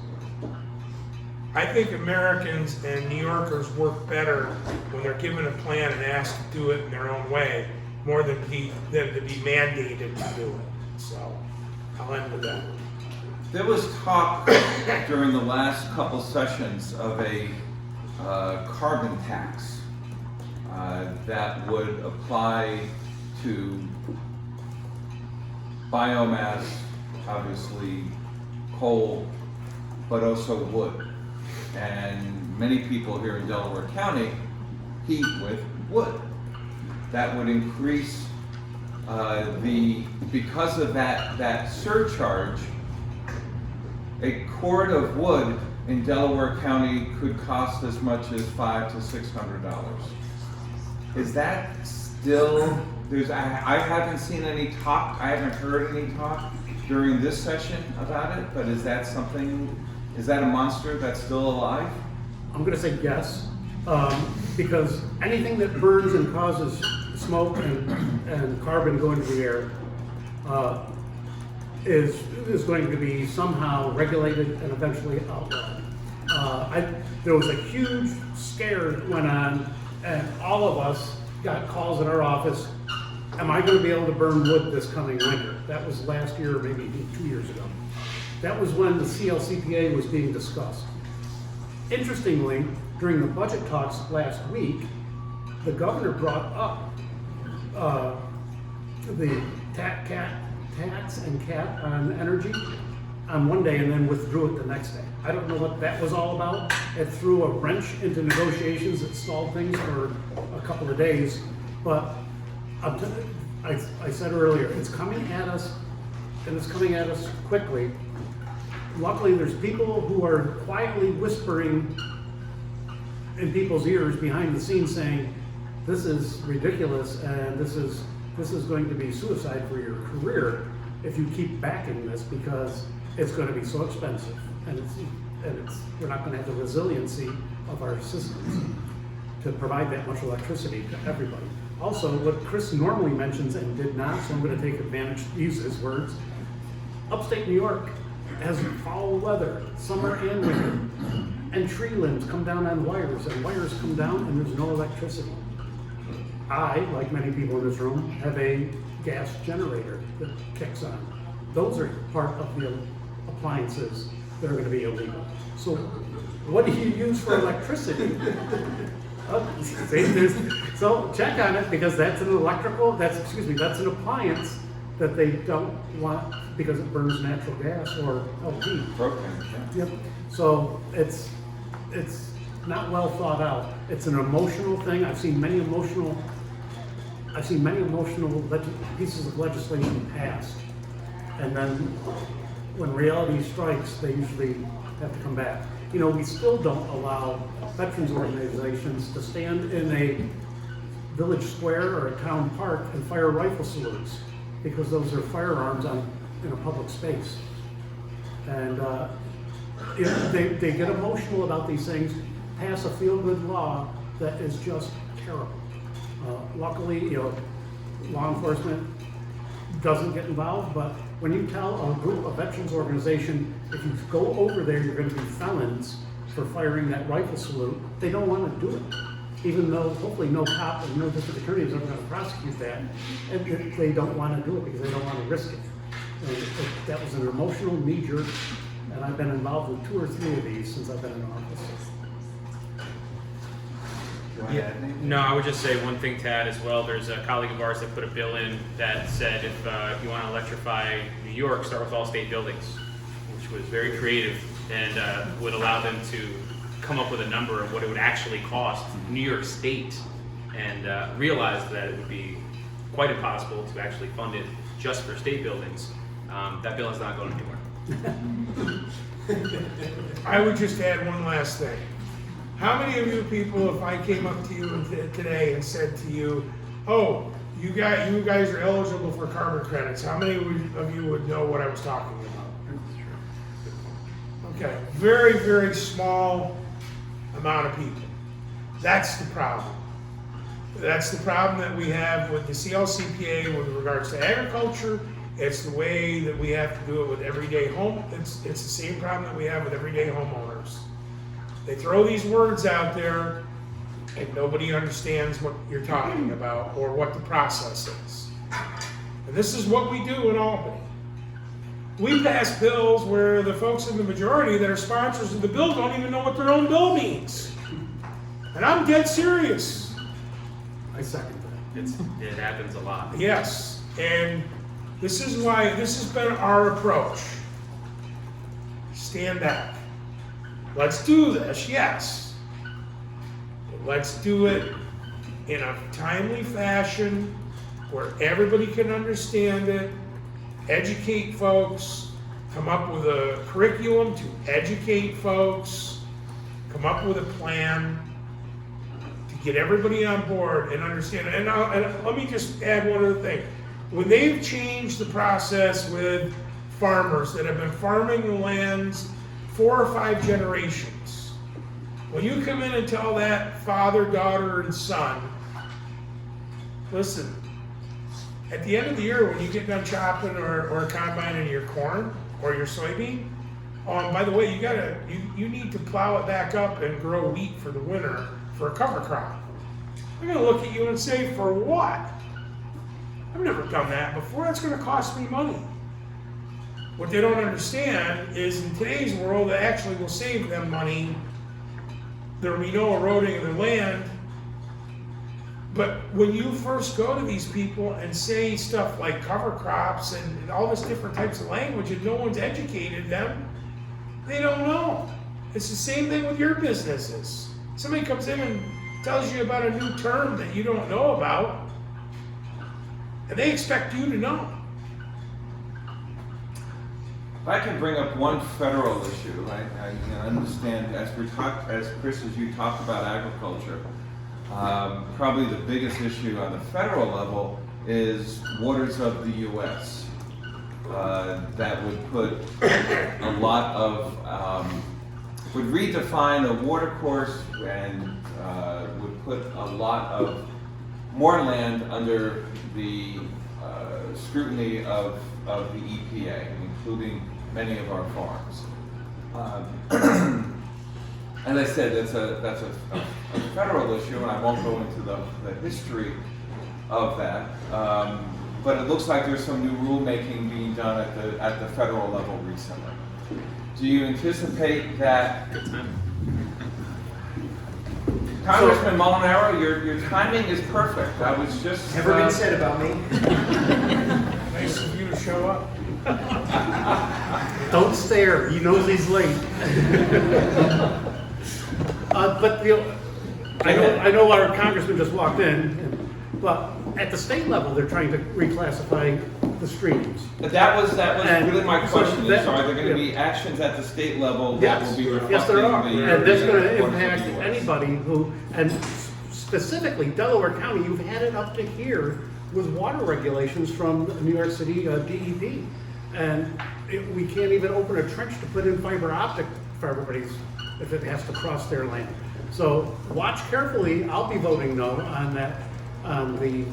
I think Americans and New Yorkers work better when they're given a plan and asked to do it in their own way, more than to be mandated to do it. So I'll end with that. There was talk during the last couple sessions of a carbon tax that would apply to biomass, obviously coal, but also wood. And many people here in Delaware County heat with wood. That would increase because of that surcharge, a cord of wood in Delaware County could cost as much as $500 to $600. Is that still, I haven't seen any talk, I haven't heard any talk during this session about it, but is that a monster that's still alive? I'm going to say yes, because anything that burns and causes smoke and carbon going into the air is going to be somehow regulated and eventually outlawed. There was a huge scare that went on, and all of us got calls at our office, am I going to be able to burn wood this coming winter? That was last year, or maybe 2 years ago. That was when the CLCPA was being discussed. Interestingly, during the budget talks last week, the governor brought up the tax and cap on energy on one day and then withdrew it the next day. I don't know what that was all about. It threw a wrench into negotiations that stalled things for a couple of days. But I said earlier, it's coming at us, and it's coming at us quickly. Luckily, there's people who are quietly whispering in people's ears behind the scenes saying, this is ridiculous and this is going to be suicide for your career if you keep backing this, because it's going to be so expensive and we're not going to have the resiliency of our systems. to provide that much electricity to everybody. Also, what Chris normally mentions and did not, so I'm going to take advantage, use his words. Upstate New York has foul weather, summer and winter, and tree limbs come down on wires, and wires come down and there's no electricity. I, like many people in this room, have a gas generator that kicks on. Those are part of the appliances that are going to be illegal. So what do you use for electricity? So check on it, because that's an that's an appliance that they don't want because it burns natural gas or LP. Propane, yeah. Yep. So it's not well thought out. It's an emotional thing. I've seen many emotional pieces of legislation passed, and then when reality strikes, they usually have to come back. You know, we still don't allow veterans organizations to stand in a village square or a town park and fire rifle salutes, because those are firearms in a public space. And they get emotional about these things, pass a feel-good law that is just terrible. Luckily, you know, law enforcement doesn't get involved, but when you tell a group, a veterans organization, if you go over there, you're going to be felons for firing that rifle salute, they don't want to do it. Even though hopefully no cop and no district attorney is ever going to prosecute that, and they don't want to do it because they don't want to risk it. And that was an emotional knee-jerk, and I've been involved with 2 or 3 of these since I've been in office. Yeah. No, I would just say one thing to add as well. There's a colleague of ours that put a bill in that said if you want to electrify New York, start with all state buildings, which was very creative and would allow them to come up with a number of what it would actually cost New York State, and realized that it would be quite impossible to actually fund it just for state buildings. That bill is not going anywhere. I would just add one last thing. How many of you people, if I came up to you today and said to you, oh, you guys are eligible for carbon credits, how many of you would know what I was talking about? Okay, very, very small amount of people. That's the problem. That's the problem that we have with the CLCPA with regards to agriculture. It's the way that we have to do it with everyday home. It's the same problem that we have with everyday homeowners. They throw these words out there and nobody understands what you're talking about or what the process is. And this is what we do in Albany. We pass bills where the folks in the majority that are sponsors of the bill don't even know what their own bill means. And I'm dead serious. I second that. It happens a lot. Yes, and this is why this has been our approach. Stand back. Let's do this, yes. But let's do it in a timely fashion where everybody can understand it, educate folks, come up with a curriculum to educate folks, come up with a plan to get everybody on board and understand it. And let me just add one other thing. When they've changed the process with farmers that have been farming the lands 4 or 5 generations, when you come in and tell that father, daughter, and son, listen, at the end of the year when you get done chopping or combining your corn or your soybean, by the way, you need to plow it back up and grow wheat for the winter for a cover crop. I'm going to look at you and say, for what? I've never done that before. That's going to cost me money. What they don't understand is in today's world, it actually will save them money. There will be no eroding of their land. But when you first go to these people and say stuff like cover crops and all this different types of language and no one's educated them, they don't know. It's the same thing with your businesses. Somebody comes in and tells you about a new term that you don't know about, and they expect you to know. If I can bring up one federal issue, I understand as Chris, as you talk about agriculture, probably the biggest issue on the federal level is waters of the U.S. That would put a lot of would redefine a water course and would put a lot of more land under the scrutiny of the EPA, including many of our farms. As I said, that's a federal issue, and I won't go into the history of that. But it looks like there's some new rulemaking being done at the federal level recently. Do you anticipate that? Good time. Congressman Molinaro, your timing is perfect. I was just Never been said about me. Nice of you to show up. Don't stare, he knows he's late. But I know our congressman just walked in, but at the state level, they're trying to reclassify the streams. That was And really my so question. that- Are there going to yeah. be actions at the state level that will be reflecting Yes, there are, the? and that's going to the- impact anybody who, and specifically Delaware County, you've had it up to here with water regulations from New York City DEP. And we can't even open a trench to put in fiber optic for everybody's, if it has to cross their land. So watch carefully, I'll be voting no on that, on the,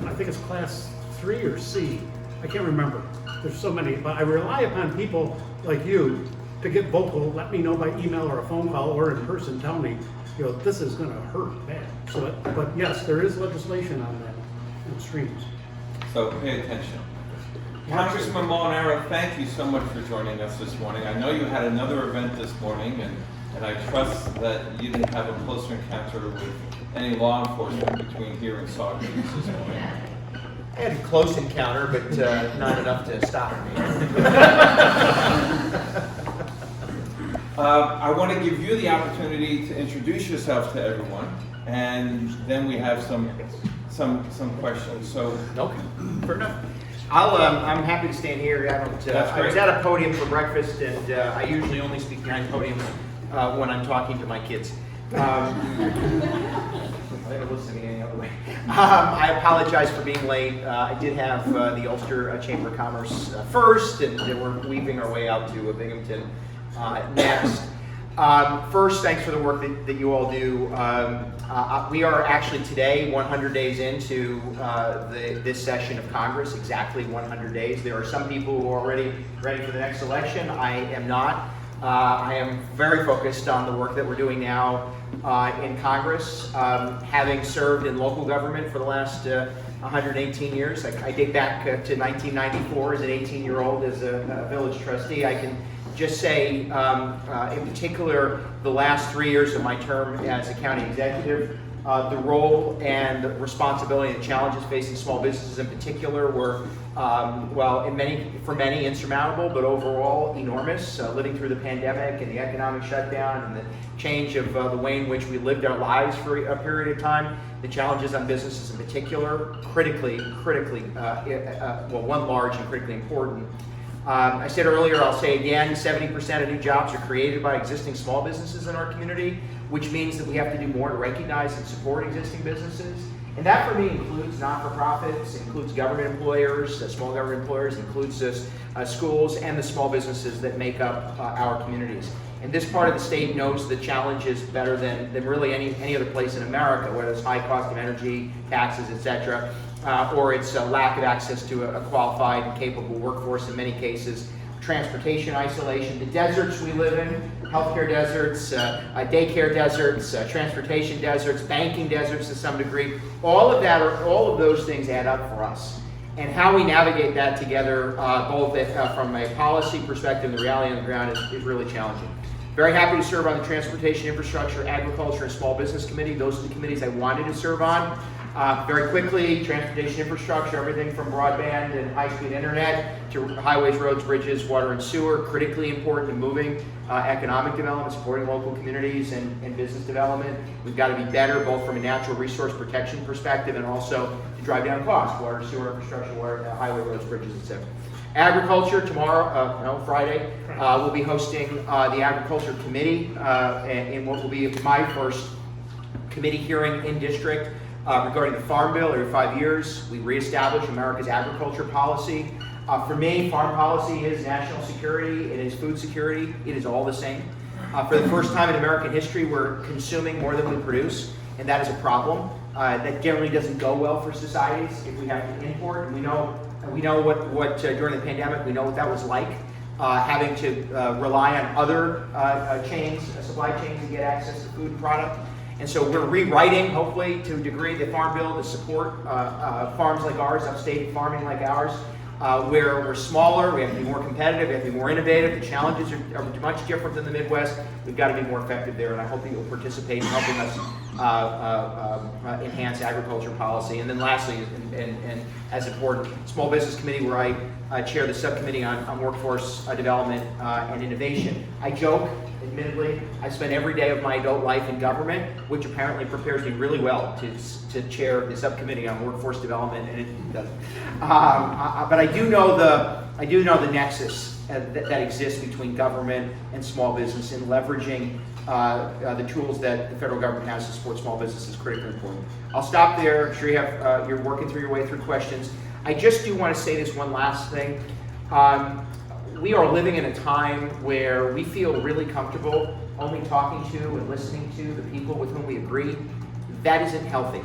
I think it's class 3 or C, I can't remember. There's so many, but I rely upon people like you to get vocal, let me know by email or a phone call or in person, tell me, this is gonna hurt bad. So, but yes, there is legislation on that in streams. So pay attention. Congressman Molinaro, thank you so much for joining us this morning. I know you had another event this morning, and I trust that you didn't have a closer encounter with any law enforcement between here and Sawgraves this morning. I had a close encounter, but not enough to stop me. I want to give you the opportunity to introduce yourself to everyone, and then we have some questions. So, Okay, fair enough. I'm happy to stand here. I don't. That's I was great. at a podium for breakfast, and I usually only speak behind podiums when I'm talking to my kids. I don't listen to me any other way. I apologize for being late. I did have the Ulster Chamber of Commerce first, and we're weaving our way out to Binghamton next. First, thanks for the work that you all do. We are actually today 100 days into this session of Congress, exactly 100 days. There are some people who are already ready for the next election. I am not. I am very focused on the work that we're doing now in Congress. Having served in local government for the last 118 years, I date back to 1994 as an 18-year-old as a village trustee. I can just say, in particular, the last 3 years of my term as a county executive, the role and the responsibility and challenges facing small businesses in particular were, for many insurmountable, but overall enormous. Living through the pandemic and the economic shutdown and the change of the way in which we lived our lives for a period of time, the challenges on businesses in particular, one large and critically important. I said earlier, I'll say again, 70% of new jobs are created by existing small businesses in our community, which means that we have to do more to recognize and support existing businesses. And that for me includes not-for-profits, includes government employers, small government employers, includes schools and the small businesses that make up our communities. And this part of the state knows the challenges better than really any other place in America, whether it's high cost of energy, taxes, etc., or it's a lack of access to a qualified and capable workforce in many cases, transportation isolation, the deserts we live in, healthcare deserts, daycare deserts, transportation deserts, banking deserts to some degree. All of those things add up for us. And how we navigate that together, both from a policy perspective and the reality on the ground is really challenging. Very happy to serve on the Transportation, Infrastructure, Agriculture, and Small Business Committee. Those are the committees I wanted to serve on. Very quickly, transportation infrastructure, everything from broadband and high-speed internet to highways, roads, bridges, water and sewer, critically important in moving economic development, supporting local communities and business development. We've got to be better both from a natural resource protection perspective and also to drive down costs, water, sewer, infrastructure, highway, roads, bridges, etc. Agriculture, tomorrow, Friday, we'll be hosting the Agriculture Committee in what will be my first committee hearing in district. Regarding the Farm Bill, every 5 years, we reestablish America's agriculture policy. For me, farm policy is national security, it is food security, it is all the same. For the first time in American history, we're consuming more than we produce, and that is a problem. That generally doesn't go well for societies if we have to import. And we know what during the pandemic, we know what that was like, having to rely on other supply chains to get access to food and product. And so we're rewriting, hopefully, to a degree, the Farm Bill to support farms like ours, upstate farming like ours, where we're smaller, we have to be more competitive, we have to be more innovative. The challenges are much different than the Midwest. We've got to be more effective there, and I hope that you'll participate in helping us enhance agriculture policy. And then lastly, and as important, Small Business Committee, where I chair the subcommittee on workforce development and innovation. I joke, admittedly, I spend every day of my adult life in government, which apparently prepares me really well to chair the subcommittee on workforce development, and it doesn't. But I do know the nexus that exists between government and small business in leveraging the tools that the federal government has to support small business is critically important. I'll stop there. I'm sure you're working through your way through questions. I just do want to say this one last thing. We are living in a time where we feel really comfortable only talking to and listening to the people with whom we agree. That isn't healthy.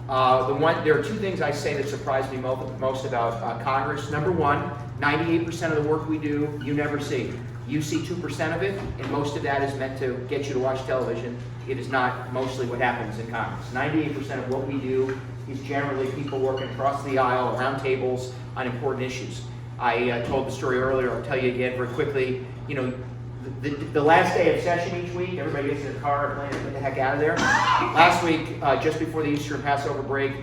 There are two things I say that surprise me most about Congress. Number one, 98% of the work we do, you never see. You see 2% of it, and most of that is meant to get you to watch television. It is not mostly what happens in Congress. 98% of what we do is generally people working across the aisle, around tables, on important issues. I told the story earlier, I'll tell you again very quickly. You know, the last day of session each week, everybody gets in their car and plans to get the heck out of there. Last week, just before the Easter and Passover break,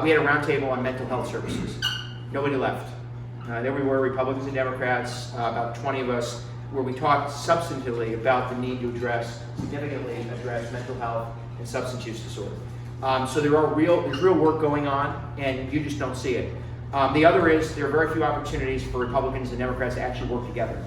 we had a roundtable on mental health services. Nobody left. There we were, Republicans and Democrats, about 20 of us, where we talked substantively about the need to significantly address mental health and substance use disorder. So there's real work going on, and you just don't see it. The other is there are very few opportunities for Republicans and Democrats to actually work together.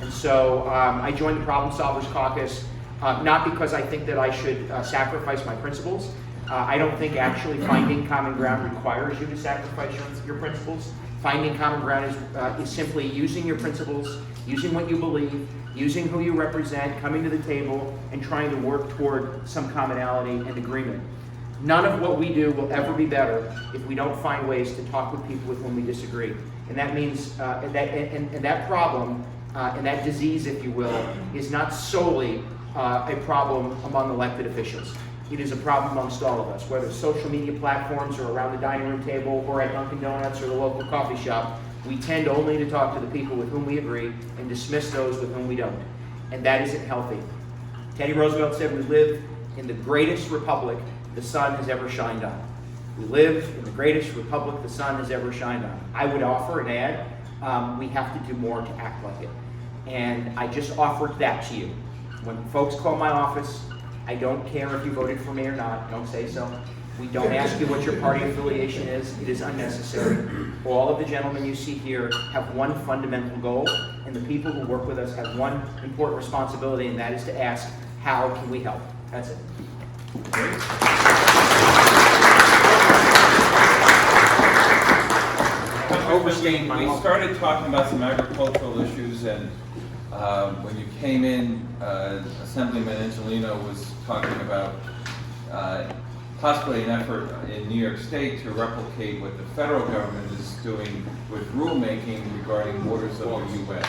And so I joined the Problem Solvers Caucus, not because I think that I should sacrifice my principles. I don't think actually finding common ground requires you to sacrifice your principles. Finding common ground is simply using your principles, using what you believe, using who you represent, coming to the table, and trying to work toward some commonality and agreement. None of what we do will ever be better if we don't find ways to talk with people with whom we disagree. And that means that problem and that disease, if you will, is not solely a problem among elected officials. It is a problem amongst all of us, whether social media platforms or around the dining room table or at Dunkin' Donuts or the local coffee shop. We tend only to talk to the people with whom we agree and dismiss those with whom we don't. And that isn't healthy. Teddy Roosevelt said we live in the greatest republic the sun has ever shined on. We live in the greatest republic the sun has ever shined on. I would offer and add, we have to do more to act like it. And I just offered that to you. When folks call my office, I don't care if you voted for me or not. Don't say so. We don't ask you what your party affiliation is. It is unnecessary. All of the gentlemen you see here have one fundamental goal, and the people who work with us have one important responsibility, and that is to ask, how can we help? That's it. We started talking about some agricultural issues, and when you came in, Assemblyman Angelino was talking about possibly an effort in New York State to replicate what the federal government is doing with rulemaking regarding borders of the U.S.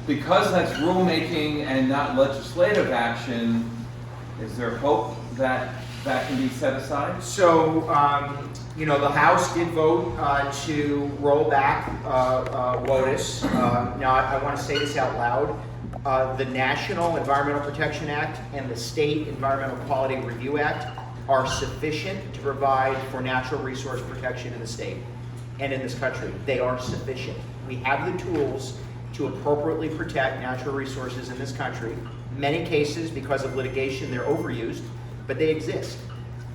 Because that's rulemaking and not legislative action, is there hope that that can be set aside? So, the House did vote to roll back WOTUS. Now, I want to say this out loud. The National Environmental Protection Act and the State Environmental Quality Review Act are sufficient to provide for natural resource protection in the state and in this country. They are sufficient. We have the tools to appropriately protect natural resources in this country. In many cases, because of litigation, they're overused, but they exist.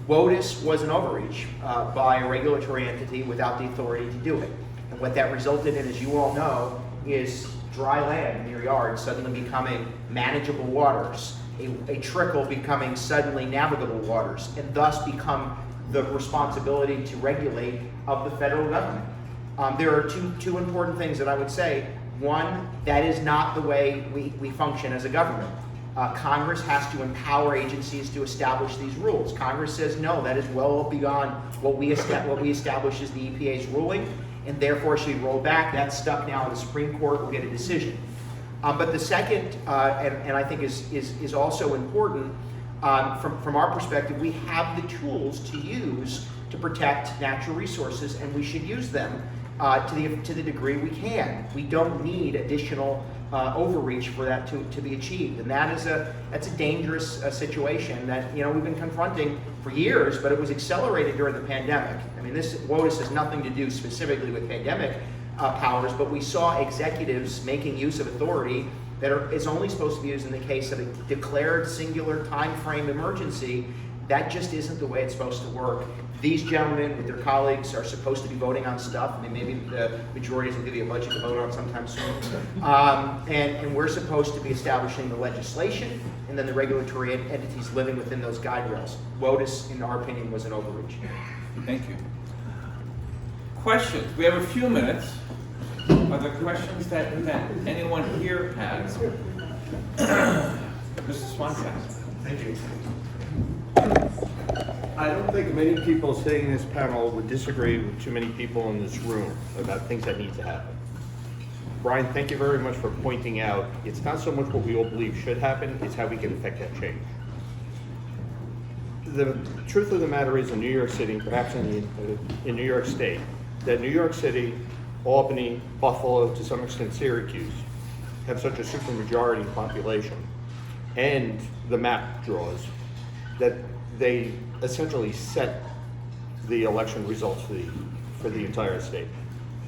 WOTUS was an overreach by a regulatory entity without the authority to do it. And what that resulted in, as you all know, is dry land in your yard suddenly becoming manageable waters, a trickle becoming suddenly navigable waters, and thus become the responsibility to regulate of the federal government. There are two important things that I would say. One, that is not the way we function as a government. Congress has to empower agencies to establish these rules. Congress says no, that is well beyond what we establish as the EPA's ruling, and therefore should be rolled back. That's stuck now in the Supreme Court. We'll get a decision. But the second, and I think is also important, from our perspective, we have the tools to use to protect natural resources, and we should use them to the degree we can. We don't need additional overreach for that to be achieved, and that's a dangerous situation that we've been confronting for years, but it was accelerated during the pandemic. I mean, this WOTUS has nothing to do specifically with pandemic powers, but we saw executives making use of authority that is only supposed to be used in the case of a declared singular time frame emergency. That just isn't the way it's supposed to work. These gentlemen with their colleagues are supposed to be voting on stuff. I mean, maybe the majorities will give you a budget to vote on sometime soon. And we're supposed to be establishing the legislation and then the regulatory entities living within those guide rails. WOTUS, in our opinion, was an overreach. Thank you. Questions? We have a few minutes. Are there questions that anyone here has? Mr. Swanson. Thank you. I don't think many people sitting in this panel would disagree with too many people in this room about things that need to happen. Brian, thank you very much for pointing out it's not so much what we all believe should happen, it's how we can affect that change. The truth of the matter is in New York City, perhaps in New York State, that New York City, Albany, Buffalo, to some extent Syracuse, have such a supermajority population, and the map draws, that they essentially set the election results for the entire state.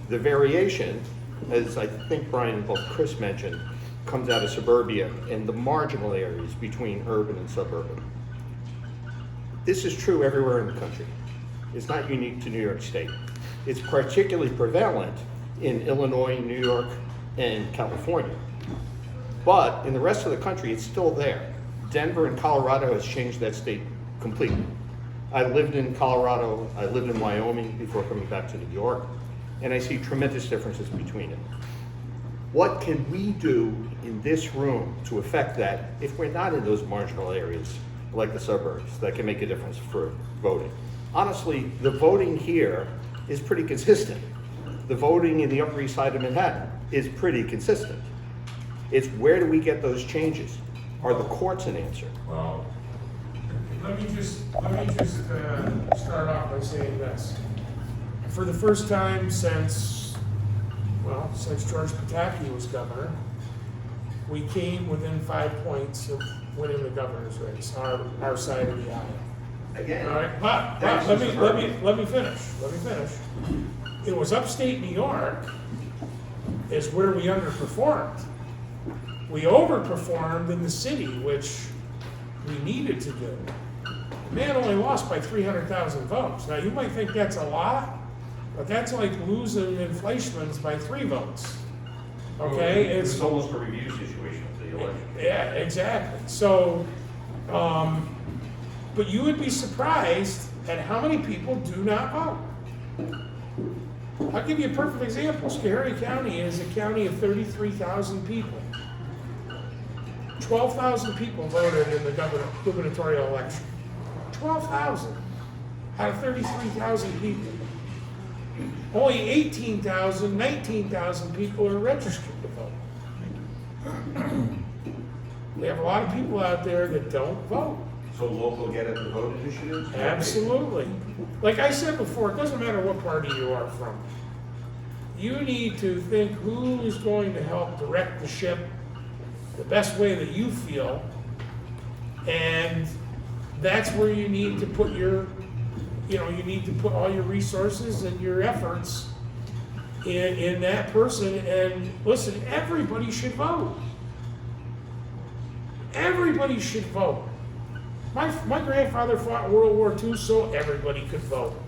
The variation, as I think Brian and both Chris mentioned, comes out of suburbia and the marginal areas between urban and suburban. This is true everywhere in the country. It's not unique to New York State. It's particularly prevalent in Illinois, New York, and California. But in the rest of the country, it's still there. Denver and Colorado has changed that state completely. I lived in Colorado, I lived in Wyoming before coming back to New York, and I see tremendous differences between it. What can we do in this room to affect that if we're not in those marginal areas like the suburbs that can make a difference for voting? Honestly, the voting here is pretty consistent. The voting in the Upper East Side of Manhattan is pretty consistent. It's where do we get those changes? Are the courts an answer? Well, let me just start off by saying this. For the first time since George Pataki was governor, we came within 5 points of winning the governor's race, our side of the aisle. Again, all right, but let me finish. It was upstate New York is where we underperformed. We overperformed in the city, which we needed to do. The man only lost by 300,000 votes. Now you might think that's a lot, but that's like losing in Fleischmann's by 3 votes. Okay, it was almost a review situation of the election. Yeah, exactly. So, but you would be surprised at how many people do not vote. I'll give you a perfect example. Schoharie County is a county of 33,000 people. 12,000 people voted in the gubernatorial election. 12,000 out of 33,000 people. Only 18,000, 19,000 people are registered to vote. We have a lot of people out there that don't vote. So local get at the vote initiatives? Absolutely. Like I said before, it doesn't matter what party you are from. You need to think who is going to help direct the ship the best way that you feel, and that's where you need to put you need to put all your resources and your efforts in that person. And listen, everybody should vote. Everybody should vote. My grandfather fought World War II so everybody could vote.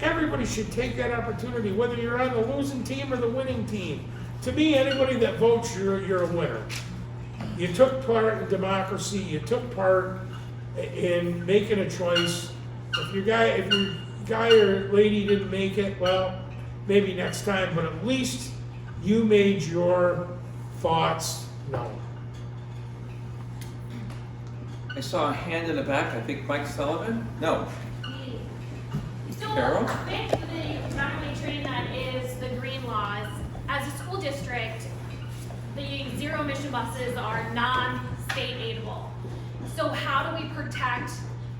Everybody should take that opportunity, whether you're on the losing team or the winning team. To me, anybody that votes, you're a winner. You took part in democracy. You took part in making a choice. If your guy or lady didn't make it, well, maybe next time. But at least you made your thoughts known. I saw a hand in the back, I think Mike Sullivan? No. So, Carol? back to the runaway train that is the green laws. As a school district, the zero emission buses are non-state aidable. So how do we protect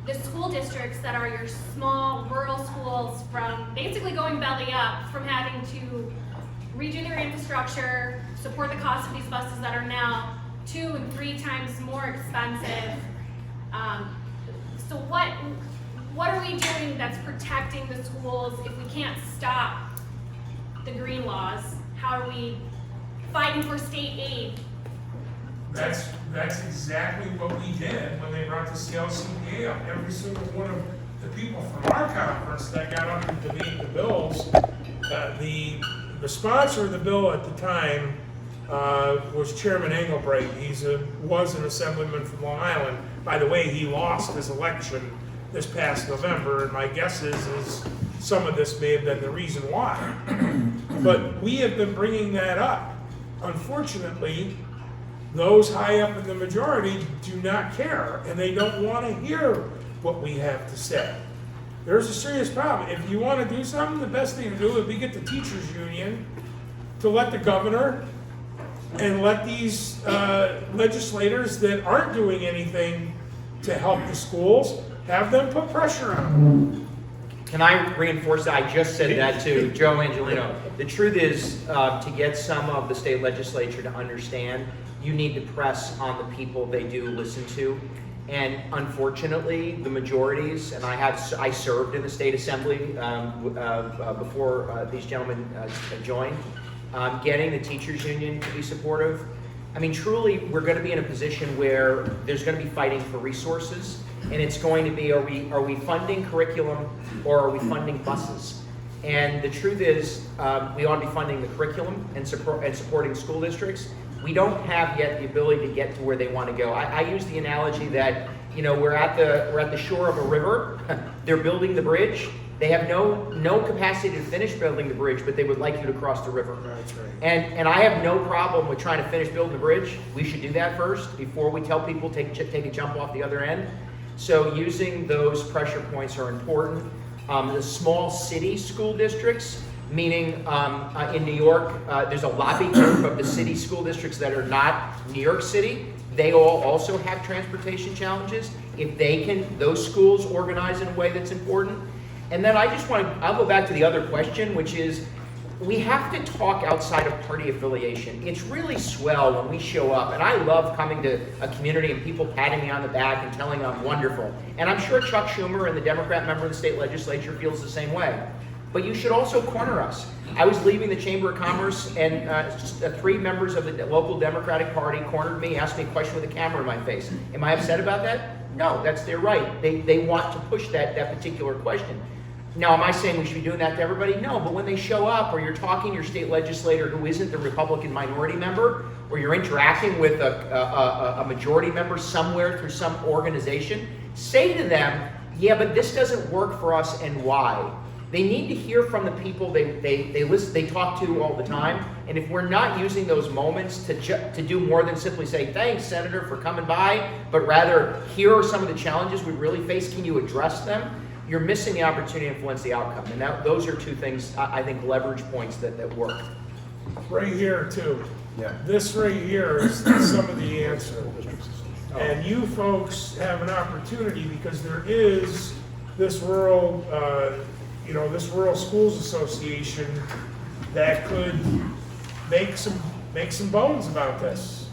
the school districts that are your small rural schools from basically going belly up, from having to redo their infrastructure, support the cost of these buses that are now 2 and 3 times more expensive? So what are we doing that's protecting the schools if we can't stop the green laws? How are we fighting for state aid? That's exactly what we did when they brought the CLCPA up. Every single one of the people from our conference that got up and debated the bills, the sponsor of the bill at the time was Chairman Engelbreit. Was an assemblyman from Long Island. By the way, he lost his election this past November, and my guess is some of this may have been the reason why. But we have been bringing that up. Unfortunately, those high up in the majority do not care, and they don't want to hear what we have to say. There's a serious problem. If you want to do something, the best thing to do would be get the teachers union to let the governor and let these legislators that aren't doing anything to help the schools, have them put pressure on them. Can I reinforce that? I just said that to Joe Angelino. The truth is, to get some of the state legislature to understand, you need to press on the people they do listen to. And unfortunately, the majorities, and I served in the state assembly before these gentlemen joined, getting the teachers union to be supportive. I mean, truly, we're going to be in a position where there's going to be fighting for resources, and it's going to be, are we funding curriculum or are we funding buses? And the truth is, we ought to be funding the curriculum and supporting school districts. We don't have yet the ability to get to where they want to go. I use the analogy that, you know, we're at the shore of a river. They're building the bridge. They have no capacity to finish building the bridge, but they would like you to cross the river. That's right. And I have no problem with trying to finish building the bridge. We should do that first before we tell people take a jump off the other end. So using those pressure points are important. The small city school districts, meaning in New York, there's a lobby group of the city school districts that are not New York City. They all also have transportation challenges. If they can, those schools organize in a way that's important. And then I'll go back to the other question, which is, we have to talk outside of party affiliation. It's really swell when we show up, and I love coming to a community and people patting me on the back and telling me I'm wonderful. And I'm sure Chuck Schumer and the Democrat member of the state legislature feels the same way. But you should also corner us. I was leaving the Chamber of Commerce, and 3 members of the local Democratic Party cornered me, asked me a question with a camera in my face. Am I upset about that? No, that's their right. They want to push that particular question. Now, am I saying we should be doing that to everybody? No, but when they show up, or you're talking to your state legislator who isn't the Republican minority member, or you're interacting with a majority member somewhere through some organization, say to them, yeah, but this doesn't work for us, and why? They need to hear from the people they talk to all the time, and if we're not using those moments to do more than simply say, thanks, Senator, for coming by, but rather, here are some of the challenges we really face, can you address them? You're missing the opportunity to influence the outcome. And those are 2 things, I think, leverage points that work. Right here, too. Yeah. This right here is some of the answer. And you folks have an opportunity because there is this rural, this Rural Schools Association that could make some bones about this.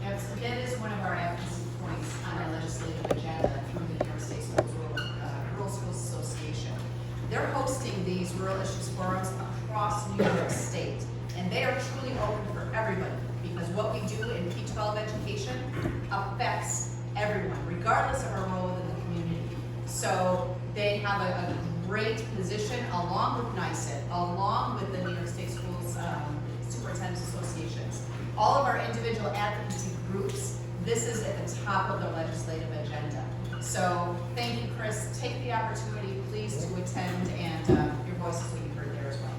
That is one of our advocacy points on our legislative agenda through the New York State Rural Schools Association. They're hosting these rural issues forums across New York State, and they are truly open for everybody, because what we do in K-12 education affects everyone, regardless of our role within the community. So they have a great position, along with NYSET, along with the New York State Schools Superintendents Associations. All of our individual advocacy groups, this is at the top of the legislative agenda. So thank you, Chris. Take the opportunity, please, to attend, and your voices will be heard there as well.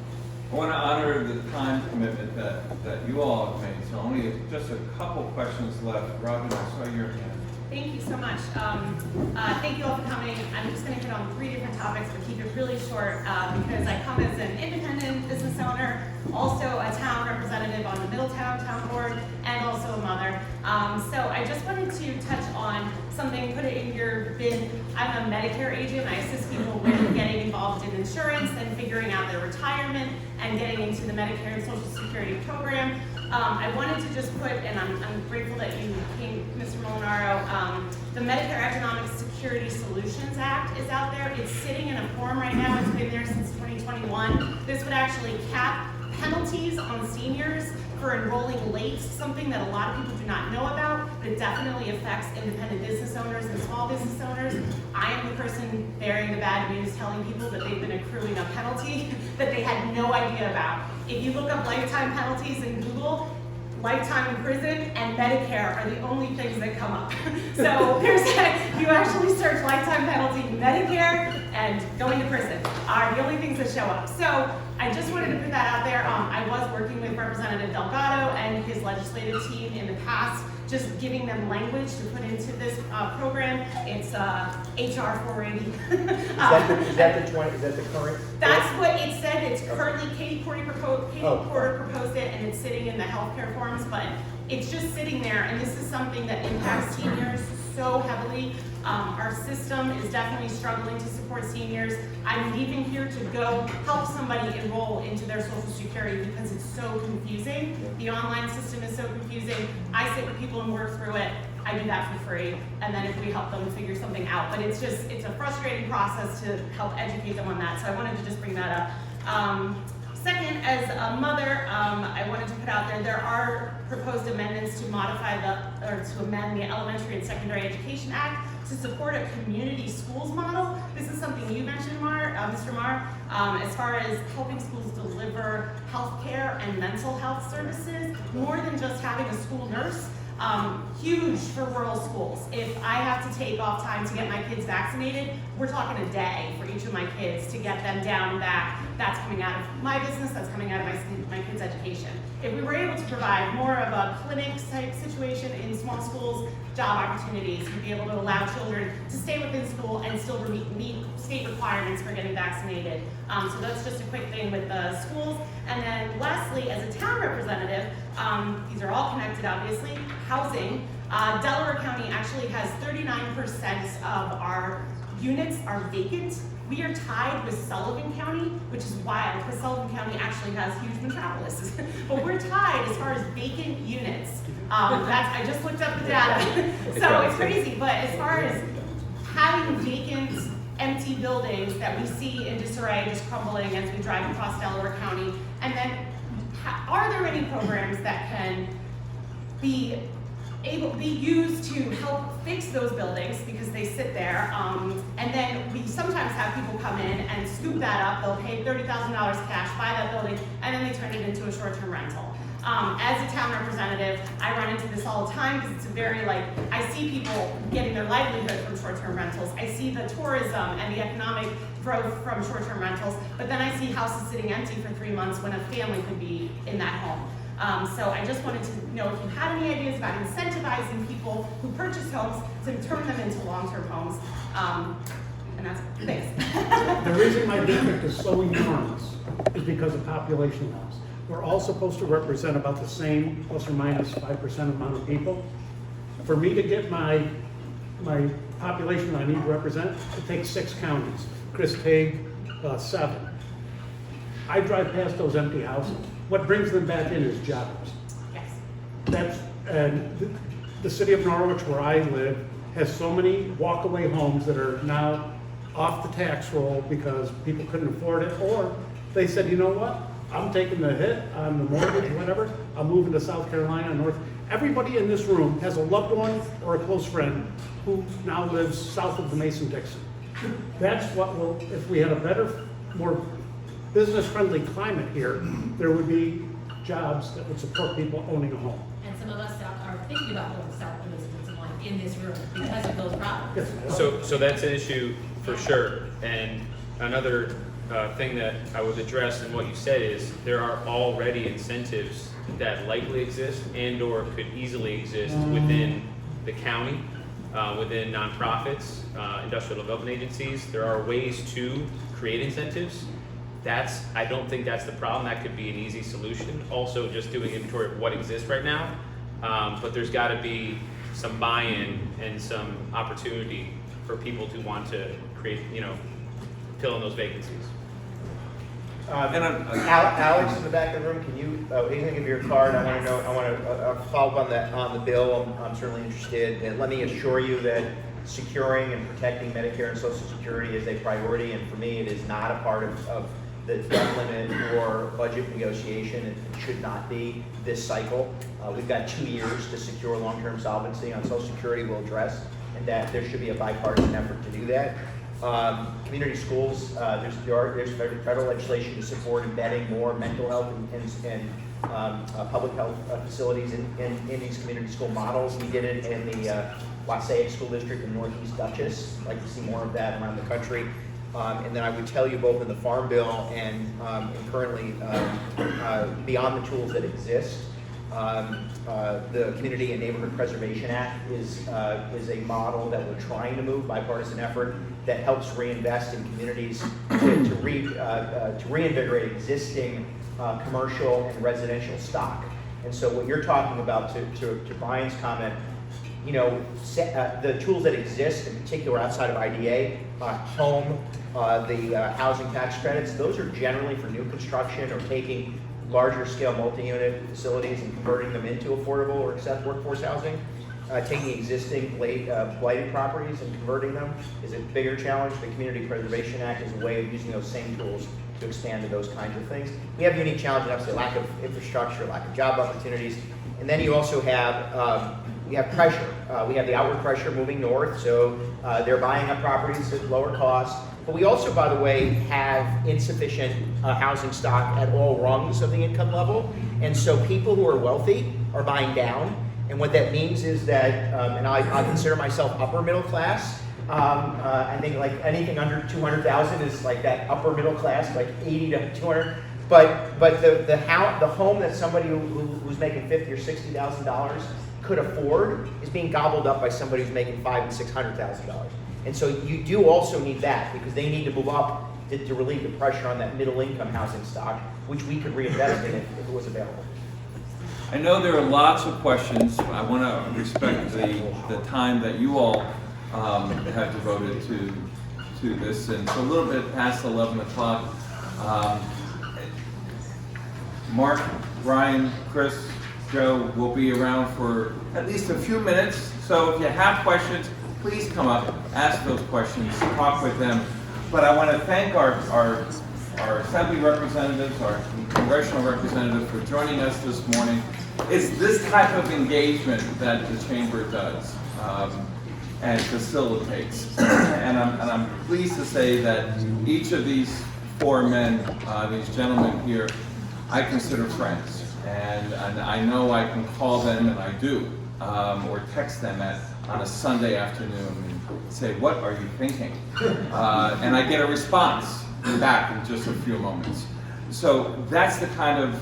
I want to honor the time commitment that you all have made, so only just a couple questions left. Robin, I saw your hand. Thank you so much. Thank you all for coming. I'm just going to hit on 3 different topics, but keep it really short because I come as an independent business owner, also a town representative on the Middletown Town Board, and also a mother. So I just wanted to touch on something, put it in your bin. I'm a Medicare agent. I assist people with getting involved in insurance and figuring out their retirement and getting into the Medicare and Social Security program. I wanted to just put, and I'm grateful that you came, Mr. Molinaro, the Medicare Economic Security Solutions Act is out there. It's sitting in a form right now. It's been there since 2021. This would actually cap penalties on seniors for enrolling late, something that a lot of people do not know about, but it definitely affects independent business owners and small business owners. I am the person bearing the bad news, telling people that they've been accruing a penalty that they had no idea about. If you look up lifetime penalties in Google, lifetime in prison and Medicare are the only things that come up. So you actually search lifetime penalty, Medicare, and going to prison are the only things that show up. So I just wanted to put that out there. I was working with Representative Delgado and his legislative team in the past, just giving them language to put into this program. It's HR 480. Is that the current? That's what it said. It's currently, Katie Porter proposed it, and it's sitting in the healthcare forms, but it's just sitting there, and this is something that impacts seniors so heavily. Our system is definitely struggling to support seniors. I'm leaving here to go help somebody enroll into their Social Security because it's so confusing. The online system is so confusing. I sit with people and work through it. I do that for free, and then if we help them figure something out. But it's a frustrating process to help educate them on that, so I wanted to just bring that up. Second, as a mother, I wanted to put out there are proposed amendments to amend the Elementary and Secondary Education Act to support a community schools model. This is something you mentioned, Mr. Marr, as far as helping schools deliver healthcare and mental health services, more than just having a school nurse. Huge for rural schools. If I have to take off time to get my kids vaccinated, we're talking a day for each of my kids to get them down and back. That's coming out of my business, that's coming out of my kids' education. If we were able to provide more of a clinic type situation in small schools, job opportunities, we'd be able to allow children to stay within school and still meet state requirements for getting vaccinated. So that's just a quick thing with the schools. And then lastly, as a town representative, these are all connected obviously, housing. Delaware County actually has 39% of our units are vacant. We are tied with Sullivan County, which is wild because Sullivan County actually has huge metropolises. But we're tied as far as vacant units. I just looked up the data. So it's crazy, but as far as having vacant, empty buildings that we see in disarray, just crumbling as we drive across Delaware County, and then are there any programs that can be used to help fix those buildings because they sit there, and then we sometimes have people come in and scoop that up. They'll pay $30,000 cash, buy that building, and then they turn it into a short-term rental. As a town representative, I run into this all the time because it's a very I see people getting their livelihood from short-term rentals. I see the tourism and the economic growth from short-term rentals, but then I see houses sitting empty for 3 months when a family could be in that home. So I just wanted to know if you had any ideas about incentivizing people who purchase homes to turn them into long-term homes. And that's thanks. The reason my district is so enormous is because of population laws. We're all supposed to represent about the same, plus or minus 5% amount of people. For me to get my population that I need to represent, it takes 6 counties. Chris Tague, 7. I drive past those empty houses. What brings them back in is jobs. Yes. And the city of Norwich, where I live, has so many walk-away homes that are now off the tax roll because people couldn't afford it, or they said, you know what, I'm taking the hit on the mortgage, whatever, I'm moving to South Carolina, North. Everybody in this room has a loved one or a close friend who now lives south of the Mason-Dixon. That's what will, if we had a better, more business-friendly climate here, there would be jobs that would support people owning a home. And some of us are thinking about going south of this one in this room because of those problems. So that's an issue for sure. And another thing that I would address in what you said is there are already incentives that likely exist and or could easily exist within the county, within nonprofits, industrial development agencies. There are ways to create incentives. I don't think that's the problem. That could be an easy solution. Also, just doing inventory of what exists right now. But there's got to be some buy-in and some opportunity for people to want to create, fill in those vacancies. Alex in the back of the room, can you, he's gonna give you your card. I want to follow up on the bill. I'm certainly interested. And let me assure you that securing and protecting Medicare and Social Security is a priority. And for me, it is not a part of the debt limit or budget negotiation. It should not be this cycle. We've got 2 years to secure long-term solvency on Social Security. We'll address, and that there should be a bipartisan effort to do that. Community schools, there's federal legislation to support embedding more mental health and public health facilities in these community school models. We did it in the Wasaic School District in Northeast Dutchess. I'd like to see more of that around the country. And then I would tell you both in the Farm Bill and currently beyond the tools that exist, the Community and Neighborhood Preservation Act is a model that we're trying to move, bipartisan effort that helps reinvest in communities to reinvigorate existing commercial and residential stock. And so what you're talking about, to Brian's comment, the tools that exist, in particular outside of IDA, home, the housing tax credits, those are generally for new construction or taking larger scale multi-unit facilities and converting them into affordable or accessible workforce housing. Taking existing blighted properties and converting them is a bigger challenge. The Community Preservation Act is a way of using those same tools to expand to those kinds of things. We have a unique challenge, obviously, lack of infrastructure, lack of job opportunities, and then you also have we have pressure. We have the outward pressure moving north, so they're buying up properties at lower cost. But we also, by the way, have insufficient housing stock at all rungs of the income level, and so people who are wealthy are buying down. And what that means is that, and I consider myself upper middle class. I think like anything under 200,000 is like that upper middle class, like 80 to 200. But the home that somebody who's making $50,000 or $60,000 could afford is being gobbled up by somebody who's making $500,000 and $600,000. And so you do also need that because they need to move up to relieve the pressure on that middle income housing stock, which we could reinvest in if it was available. I know there are lots of questions. I want to respect the time that you all have devoted to this, and it's a little bit past 11 o'clock. Mark, Brian, Chris, Joe will be around for at least a few minutes, so if you have questions, please come up, ask those questions, talk with them. But I want to thank our Assembly representatives, our congressional representatives for joining us this morning. It's this type of engagement that the Chamber does and facilitates. and I'm pleased to say that each of these four men, these gentlemen here, I consider friends. And I know I can call them, and I do, or text them on a Sunday afternoon and say, what are you thinking? And I get a response back in just a few moments. So that's the kind of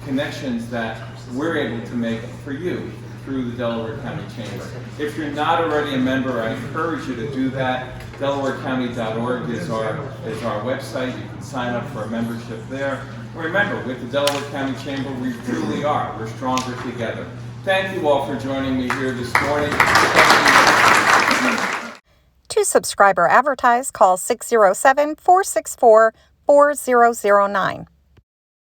connections that we're able to make for you through the Delaware County Chamber. If you're not already a member, I encourage you to do that. DelawareCounty.org is our website. You can sign up for a membership there. Remember, with the Delaware County Chamber, we truly are. We're stronger together. Thank you all for joining me here this morning. To subscribe or advertise, call 607-464-4009.